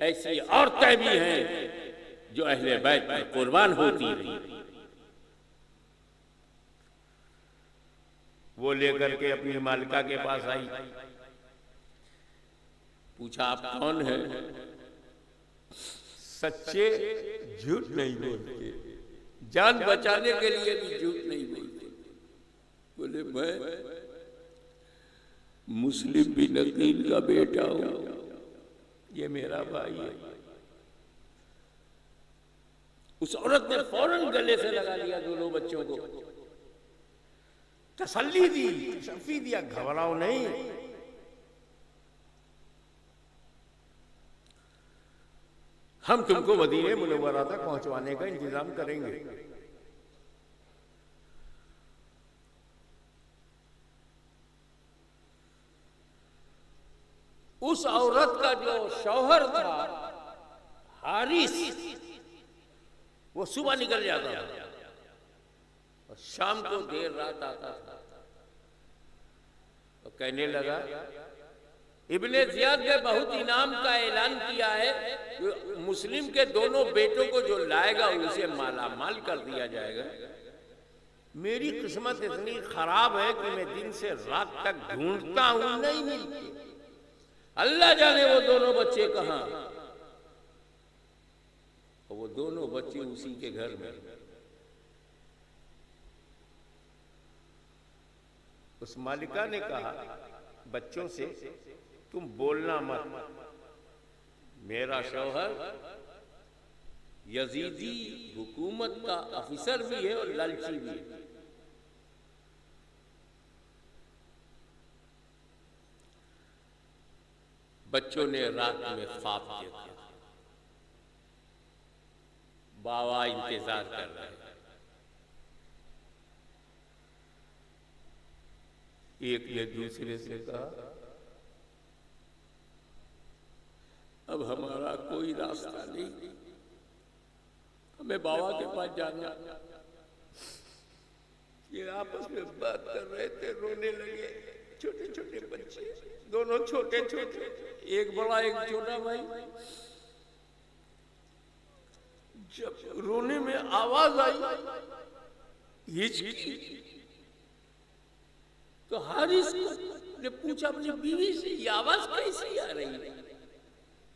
ऐसी औरतें भी हैं जो अहले बैत पर कुर्बान होती रही। वो लेकर के अपनी मालिका के पास आई, पूछा आप कौन है? सच्चे झूठ नहीं बोलते, जान बचाने के लिए भी झूठ नहीं बोलते। बोले मैं मुस्लिम बिन अकील का बेटा हूं, ये मेरा भाई है। उस औरत ने फौरन गले से लगा लिया दोनों बच्चों को, तसल्ली दी, शफी दिया, घबराओ नहीं। हम तुमको मदीने मुनव्वरा तक पहुंचवाने का इंतजाम करेंगे। उस औरत का जो शौहर था हारिस, वो सुबह निकल जाता था और शाम को देर रात आता था। तो कहने लगा, इब्ने ज़ियाद ने बहुत इनाम का ऐलान किया है, मुस्लिम के दोनों बेटों को जो लाएगा उसे माला माल कर दिया जाएगा। मेरी किस्मत इतनी खराब है कि मैं दिन से रात तक ढूंढता हूं, नहीं मिलती। अल्लाह जाने वो दोनों बच्चे कहां। और वो दोनों बच्चे उसी के घर में। उस मालिका ने कहा बच्चों से, तुम बोलना मत, मेरा शौहर यजीदी हुकूमत का अफसर भी है और लालची भी है। बच्चों ने रात में ख्वाब देखा, बाबा इंतजार कर रहे हैं। एक ने दूसरे से कहा, अब हमारा कोई रास्ता नहीं, हमें बाबा के पास जाना। ये आपस में बात कर रहे थे, रोने लगे। छोटे छोटे बच्चे, दोनों छोटे छोटे, एक बड़ा एक छोटा भाई। जब रोने में आवाज आई हिचकी, तो हारिस ने पूछा अपनी बीवी से, ये आवाज कैसी आ रही है?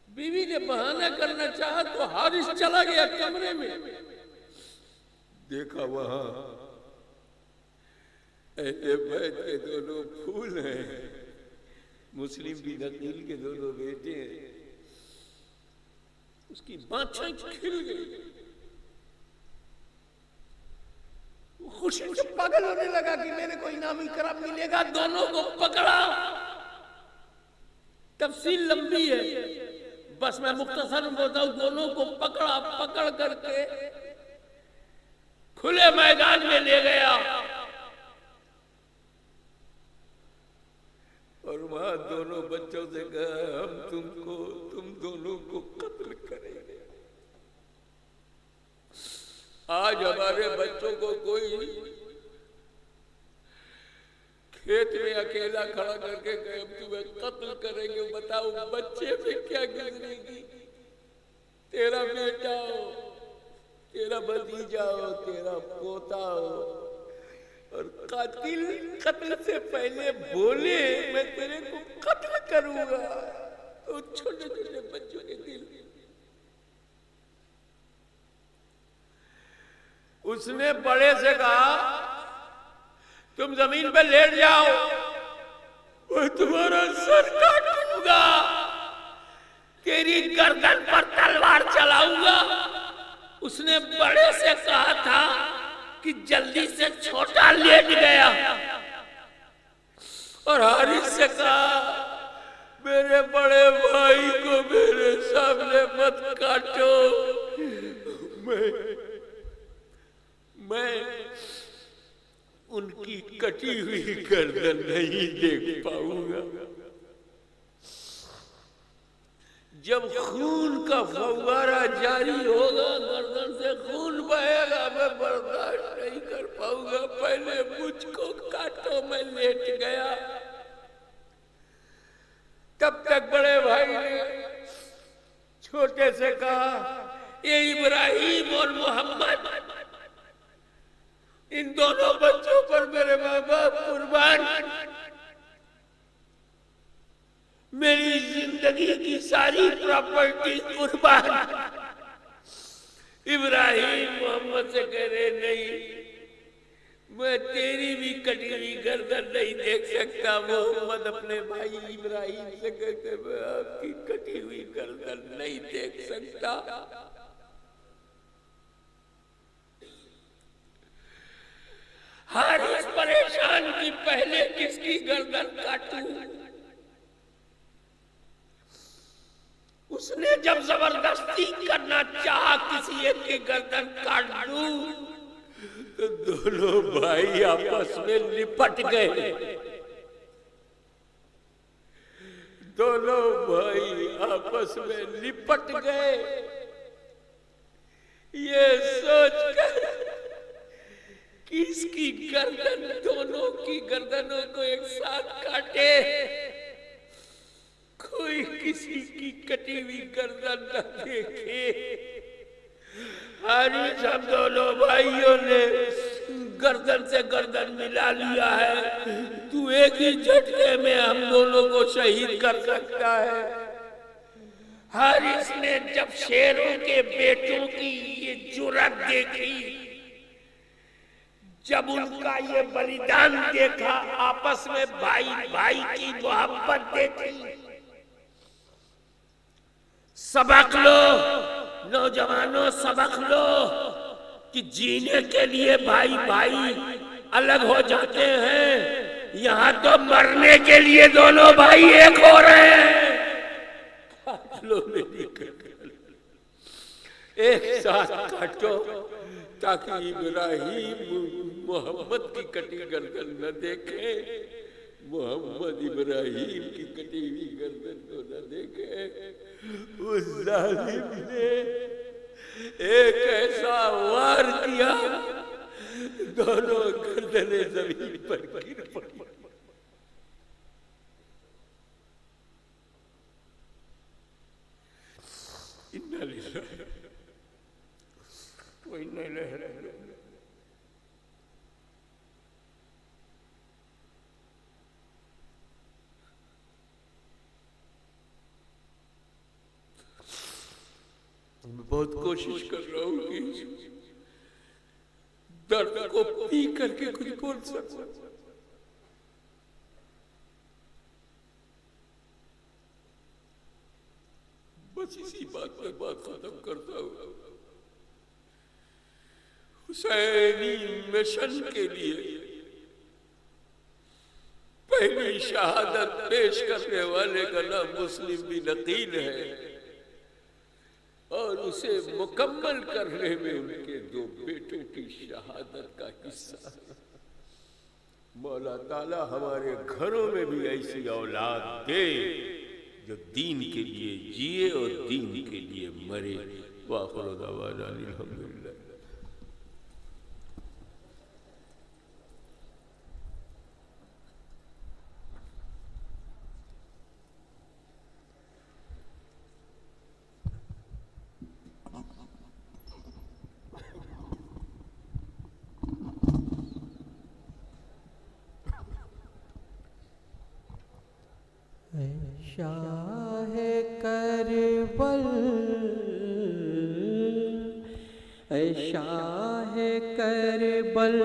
बीवी ने बहाना करना चाहा तो हारिस चला गया कमरे में। देखा वहां अहले बैत के दोनों फूल हैं, मुस्लिम बिन अकील के दोनों बेटे हैं। उसकी बाँछें खिल गई, खुशी से पागल होने लगा कि मेरे को इनाम इकराम मिलेगा। दोनों को पकड़ा, तफसील लंबी है, बस मैं मुख्तसर बताऊं। दोनों को पकड़ा, पकड़ करके खुले मैदान में ले गया और वहां दोनों बच्चों से कहा, हम तुम दोनों को कत्ल करेंगे। आज हमारे बच्चों को कोई खेत में अकेला खड़ा करके कहे हम तुम्हें कत्ल करेंगे, बताओ बच्चे पे क्या गुजरेगी? तेरा बेटा हो, तेरा भतीजा हो, तेरा पोता हो, और कातिल कत्ल से पहले बोले मैं तेरे को कत्ल करूंगा। तो छोटे छोटे बच्चों के दिल, उसने बड़े से कहा तुम जमीन पे लेट जाओ, मैं तुम्हारा सर काटूंगा, तेरी गर्दन पर तलवार चलाऊंगा। उसने बड़े से कहा था कि जल्दी से छोटा लेट गया और हारिस से कहा मेरे बड़े भाई को मेरे सामने मत काटो, मैं उनकी कटी हुई गर्दन नहीं देख पाऊंगा। जब खून का फव्वारा जारी होगा, गर्दन से खून बहेगा, मैं बर्दाश्त नहीं कर पाऊंगा, पहले मुझको काटो, मैं लेट गया। तब तक बड़े भाई ने छोटे से कहा ये इब्राहिम और मोहम्मद, इन दोनों बच्चों पर मेरे माँ बाप कुर्बान, मेरी जिंदगी की सारी प्रॉपर्टी कुर्बान। इब्राहिम मोहम्मद से कह रहे नहीं, मैं तेरी भी कटी हुई गर्दन नहीं देख सकता। मोहम्मद अपने भाई इब्राहिम से कहते मैं आपकी कटी हुई गर्दन नहीं देख सकता। हारिस परेशान कि पहले किसकी गर्दन काटूं। उसने जब जबरदस्ती करना चाहा किसी एक की गर्दन काट दूं, तो दोनों भाई आपस में लिपट गए। दोनों भाई आपस में लिपट गए, ये सोचकर कि इसकी गर्दन, दोनों की गर्दनों को एक साथ काटे, कोई किसी की कटी हुई गर्दन न देखे। हारिस हम दोनों भाइयों ने गर्दन से गर्दन मिला लिया है, तू एक ही झटके में हम दोनों को शहीद कर सकता है। हारिस ने जब शेरों के बेटों की ये जुर्रत देखी, जब उनका ये बलिदान देखा, आपस में भाई भाई की मोहब्बत देखी, सबक लो नौजवानों, सबक लो कि जीने के लिए भाई भाई अलग हो जाते हैं, यहाँ तो मरने के लिए दोनों भाई एक हो रहे हैं। लो मेरी गर्दन एक साथ काटो ताकि इब्राहिम मोहम्मद की कटी गर्दन न देखे, मोहम्मद इब्राहिम की कटी हुई गर्दन को न देखे। उस जालिम ने एक ऐसा वार किया, दोनों गर्दनें जमीन पर गिर पड़ी। इन्ना लिल्लाहि व इन्ना इलैहि राजिऊन। मैं बहुत कोशिश कर रहा हूँ कि दर्द को पी करके कुछ बोल सकूं। बस इसी बात पर बात खत्म करता हूँ। हुसैनी मिशन के लिए पहली शहादत पेश करने वाले का नाम मुस्लिम बिन अकील है और उसे मुकम्मल करने में उनके दो बेटों की शहादत का हिस्सा। मौला ताला हमारे घरों में भी ऐसी औलाद दे जो दीन के लिए जिए और दीन के लिए मरे। वाखिर दअवाना अल्हम्दुलिल्लाह। शाह करबल, शाह करबल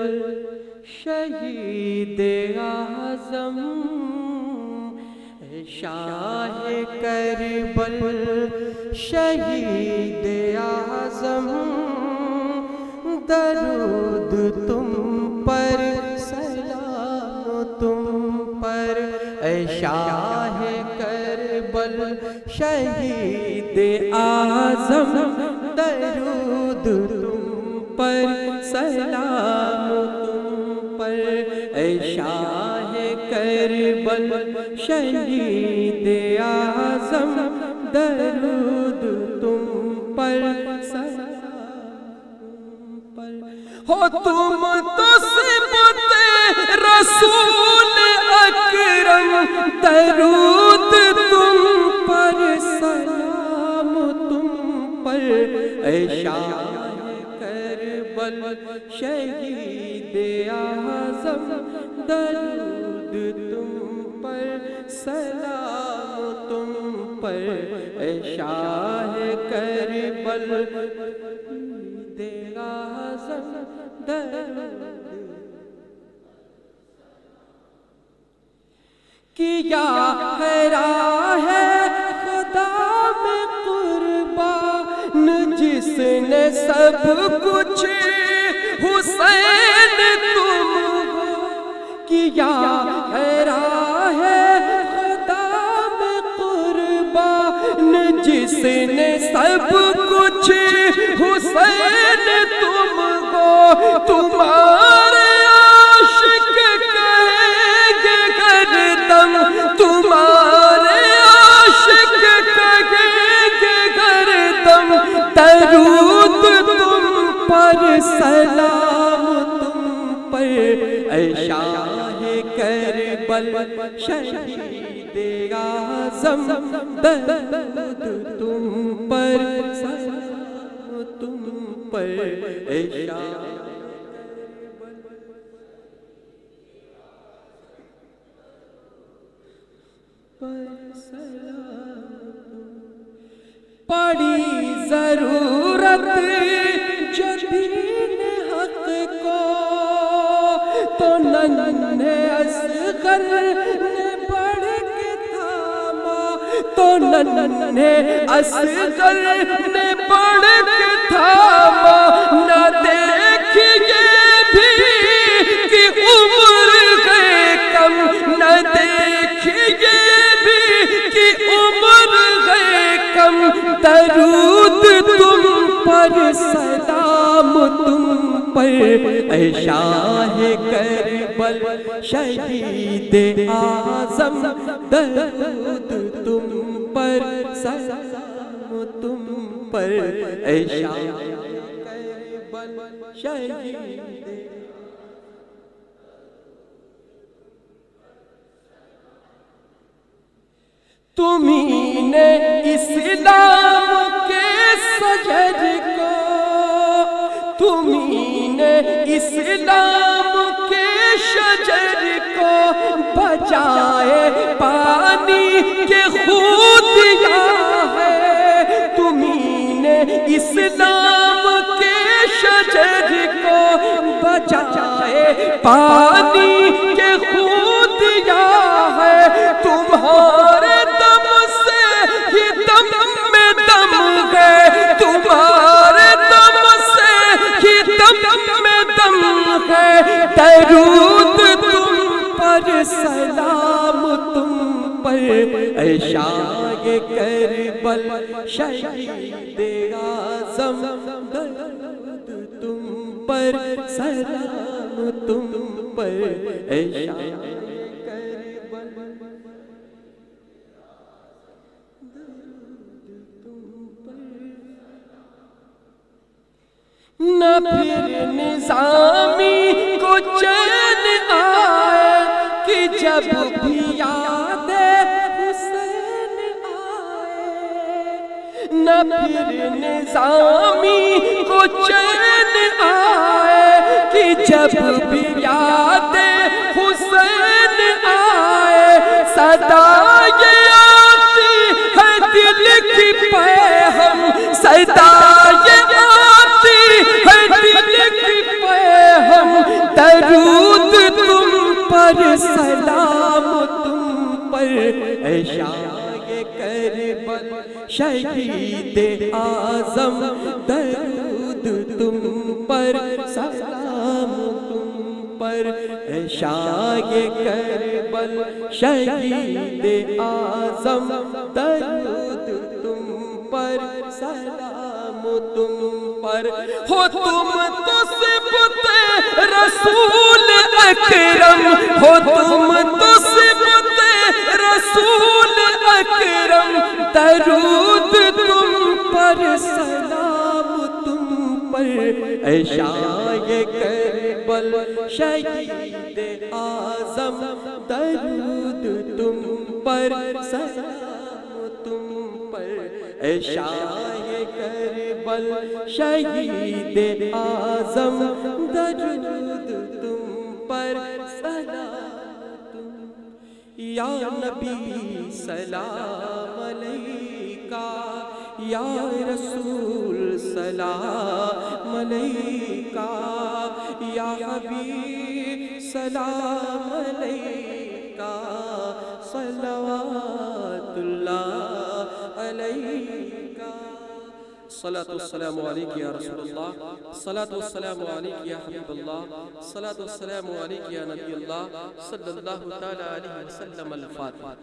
शहीद आज़म, शाह करबल शहीद आज़म, दरूद तुम पर सलाम तुम पर। शाह करबल शहीद आज़म, दरूद तुम पर सलाम तुम पर। शाह करबल शहीद आज़म, दरूद तुम पर सलाम पर। हो तुम तो सिबते रसूल अकरम, दरूद तुम पर सलाम तुम पर। शाह करबल शहीद आज़म, दरूद तुम पर सलाम तुम पर। शाह करबल शहीद आज़म, दरूद किया खरा है खुदा में कुर्बान, जिसने सब कुछ हुसैन तुम हो। किया खरा है खुदा में कुर्बान, जिसने सब कुछ हुसैन तुम हो। तुम्हारे आशिक कहेंगे हरदम, तुम्हारे आशिक कहेंगे हरदम, दरूद तुम पर सलाम तुम पर। शाह करबल शहीद आज़म, दरूद तुम पर सलाम तुम पर। पड़ी जरूरत जो दीन हक को, तो नन्हे असगर ने बढ़ के थामा, तो नन्हे असगर ने बढ़ के थामा। न देखिए भी कि उम्र है कम, न देखिए भी कि उम्र है कम, दरूद तुम पर सलाम तुम पर ऐ शाह करबल शहीद आज़म दरूद तुम पर सलाम तुम पर ऐ शाह करबल शहीद। तुम्ही ने इस्लाम के सजर को, तुम्ही ने इस्लाम के शजर को बचाए पानी के खूब दिया है। तुम्ही ने इस्लाम के शजर को बचाए पानी के खूब दिया है। तुम्हारे दम से ही दम में दम है, तुम्हारे दम से ही दम में दम है। दरूद तुम पर सलाम तुम पर ऐ शाह करबल शहीद आज़म दरूद तुम पर सलाम तुम पर ऐ शाह न फिर निज़ामी को चैन आए कि जब भी याद हुसैन आए। न फिर निज़ामी को चैन आए कि जब भी याद हुसैन आए। सदा ये आती है दिल की पैहम, सदा ये दरूद तुम पर सलाम तुम पर ऐ शाह करबल शहीद आज़म दरूद तुम पर सलाम तुम पर ऐ शाह करबल शहीद आज़म दरूद तुम पर सलाम तुम पर। हो तुम तो सिफ़ते रसूल अकरम, हो तुम तो सिफ़ते रसूल अकरम। दरूद तुम पर सलाम तुम पर ऐ शाह करबल शहीद आज़म दरूद तुम पर सलाम तुम पर ऐ शाह करबल शहीद आज़म दरूद तुम पर सलाम तुम। या नबी सलाम अलैका, या रसूल सलाम अलैका, या हबीब सलाम अलैका, सल्लवातुल्लाह अलैका। सलातु वस्सलामु अलैका या रसूलल्लाह, सलातु वस्सलामु अलैका या हबीबल्लाह, सलातु वस्सलामु अलैका या नबील्लाह सल्लल्लाहु तआला अलैहि वसल्लम। अल-फातिहा।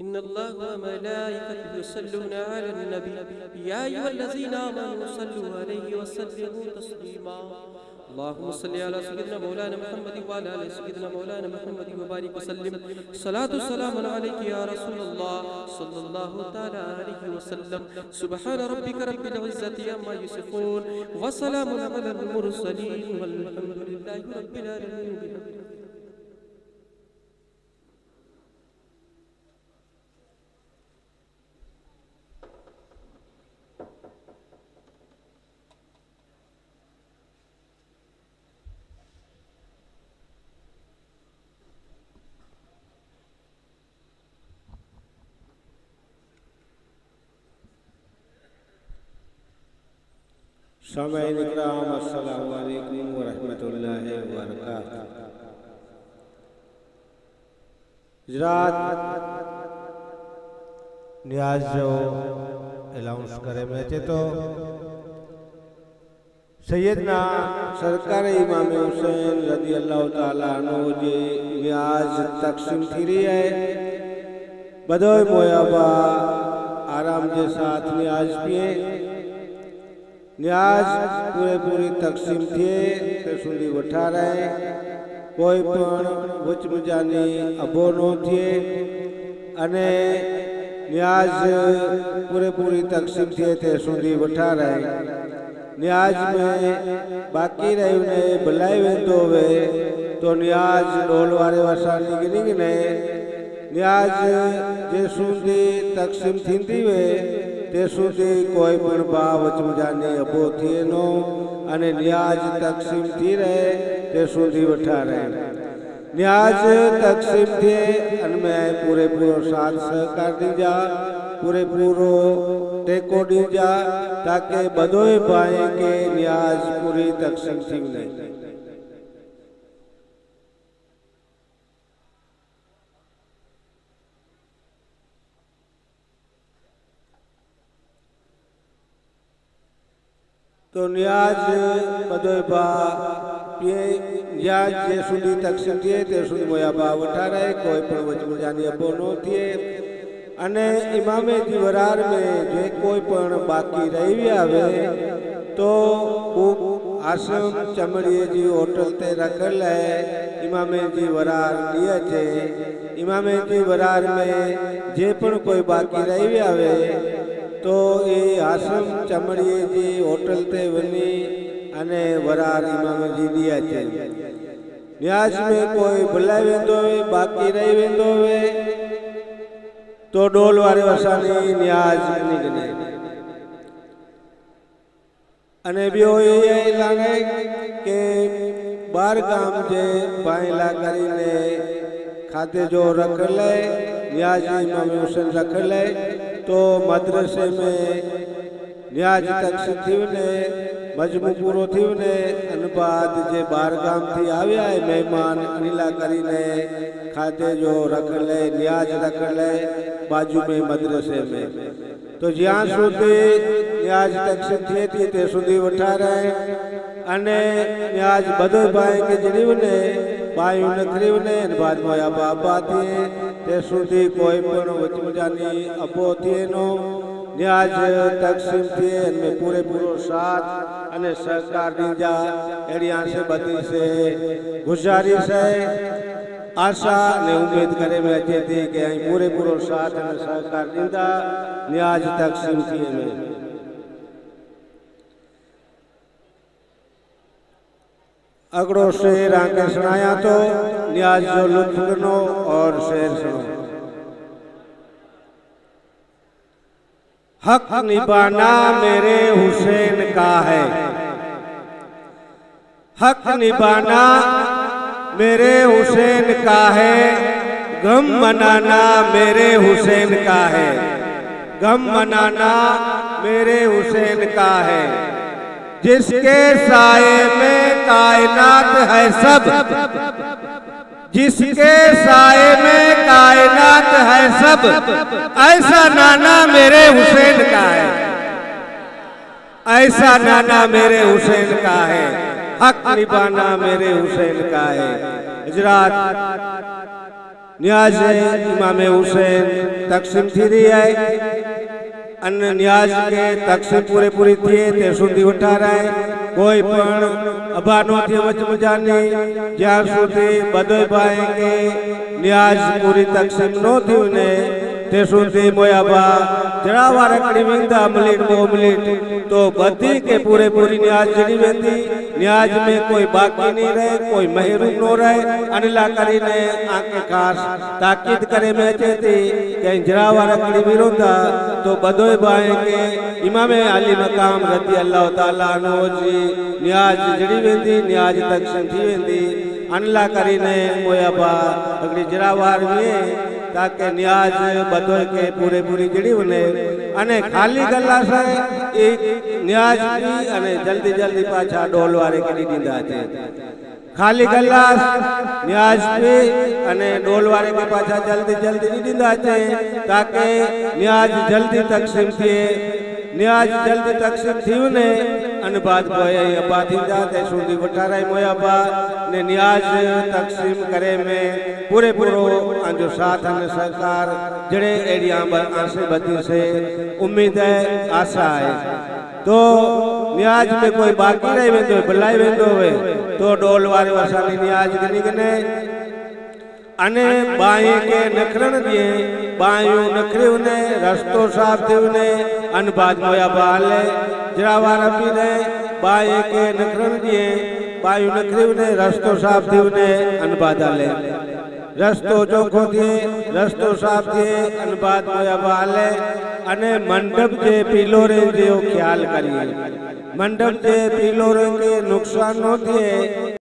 इन्नल्लाह व मलाइकतहु युसल्लूना अलन नबी या अय्युहल्लज़ीना आमनू सल्लू अलैहि व सल्लिमू तस्लीमा। अल्लाहुम्मा सल्लि अला सय्यिदिना मौलाना मुहम्मद व अला आलि सय्यिदिना मौलाना मुहम्मद व बारिक व सल्लिम। सलातु सलामुन अलैका या रसूलल्लाह सल्लल्लाहु तआला अलैहि व सल्लम। सुब्हान रब्बिका रब्बिल इज्जति अम्मा यसिफून व सलामुन अलल मुरसलीन वल्हम्दुलिल्लाहि रब्बिल आलमीन। सामाईन इकराम, अस्सलामु अलैकुम व रहमतुल्लाहि व बरकातहू। गुजरात न्याज जो अलाउंस करे में अचे तो सैयदना सरकार इमाम हुसैन रज़ी अल्लाह ताला अन्हु जे न्याज तक़सीम थी रही है। बदोए मोयाबा आराम के साथ न्याज पिए न्याज पूरी तक़सीम थिए ते सुधी वठा रहे कोई पण वच मुजानी अबो न थिए अने न्याज पूरी तक़सीम थिए ते सुधी वठा रहे न्याज में बाकी रही ने बुलाई वेंदो वे तो न्याज डोल वारे वसानी गिनी ने न्याज जे सुधी तक़सीम थींदी वे ते सुधी कोई पण भाव वचमजानी अबो थिए नो अने न्याज तक़सीम थी रहे ते सुधी वठा रहे न्याज तक़सीम थिए अनमें पूरो साथ सहकार दीजा पूरो टेको दीजा ताकि बदोए भाई के न्याज पूरी तक़सीम थी वने। तो न्याज बदोए बा पिए न्याज जे सुधी तक़सीम थिए ते सुधी मोयाबा वठा रहे कोई पण वच मुजानी अबो न थिए अने इमामे जी वरार में जे कोई पण बाकी रही विया वे तो आश्रम चमड़ी जी होटल ते रखल है इमामे जी वरार लिया चे इमामे जी वरार में जे पण कोई बाकी रही विया वे तो ये आश्रम चमड़ी जी होटल ते वनी अने वरार इमाम जी दिया चे न्याज में कोई बुलाई वेंदो वे बाकी रही वेंदो वे तो डोल वारे वसानी न्याज निकने अने बियो ये ऐलान है के बार गाम जे बाइला करीने खाते जो रख ले न्याज इमाम हुसैन रख ले तो मदरसे में न्याज तक़सीम थी वने मजमू पूरो थी वने अनबाद जे बारगाम थी आया है मेहमान अनिला करीने खाते जो रख ले न्याज रख ले बाजू में मदरसे में तो ज्यां सुधी न्याज तक़सीम थिए थी ते सुधी वठा रहे अने न्याज बदो भाई के जड़ी वने बायू नखरी वने बाद मोया बाबा थिए ते सुधी कोई पण वच मुजानी अबो थिए नो न्याज तक़सीम थिए इनमें पूरो साथ अने सहकार दीजा एड़िया से बदी से गुजारिश है आशा ने उम्मीद करे में अचे थी कि पूरो साथ अने सहकार दींदा न्याज तक़सीम थिए में। अगड़ो शेर आके सुनाया तो न्याज जो लुत्फ गिनो और शेर सुनो। हक निभाना मेरे हुसैन का है हक निभाना मेरे हुसैन का है गम मनाना मेरे हुसैन का है गम मनाना मेरे हुसैन का है जिसके साए में कायनात है सब जिसके साए में कायनात है सब ऐसा नाना मेरे हुसैन का है ऐसा नाना मेरे हुसैन का है हक निभाना मेरे हुसैन का है। गुजरात न्याज इमाम हुसैन तक़सीम थी रही है अन न्याज के तक़सीम पूरी थिए ते सुधी वठा रहे कोई पण अबा नो थिए वच मुजानी ज्यां सुधी बदोई भाई के न्याज पूरी तक़सीम नो थी वने ते सुधी मोयाबा जड़ावा रखड़ी वेंदा मिलिट 2 मिलिट तो बदी के पूरी न्याज जड़ी वेंदी न्याज में कोई बाकी नहीं रहे कोई महरूम न रहे अनिला करीने आके खास ताकीद करे में अचे थी कि जड़ावा रखड़ी विरोधा तो बदोई भाई के इमाम अली मकाम रज़ी अल्लाह ताला अन्हु जी न्याज जड़ी वेंदी न्याज तक़सीम थी वेंदी अनिला करीने मोयाबा अगली जड़ावार में ताकि न्याज बदोई के पूरी जड़ी वने अने खाली गल्ला से एक न्याज की अने जल्दी पाछा डोल वारे के दींदा छे खाली गलास न्याज पे अने डोल वाले के पाछा जल्दी जल्दी दींदा छे ताकि न्याज जल्दी तकसीम थे। न्याज जल्दी तकसीम थी ने अन बाद बोए अब्बा थींदा ते सूदी वठाराई मोया अब्बा ने न्याज तकसीम करे में पूरे पूरो अंजो साथ अन सरकार जड़े एड़ी आसे बदी से उम्मीद है आशा है। तो न्याज में कोई बाकी रही वेंदो भलाई वेंदो होवे तो डोल वाले वसानी न्याज गनी गने अने बाई के नखरण दिए बायू नखरे ने रस्तो साफ थे ने अन बाद मोया बाले जरावार भी ने बाई के नखरण दिए बायू नखरे ने रस्तो साफ थे ने अन बाद आले रस्तो चोखो थे रस्तो साफ थे अन बाद मोया बाले अने मंडप जे पीलो रे जो ख्याल करिए मंडप जे पीलो रंग के नुकसान न थे।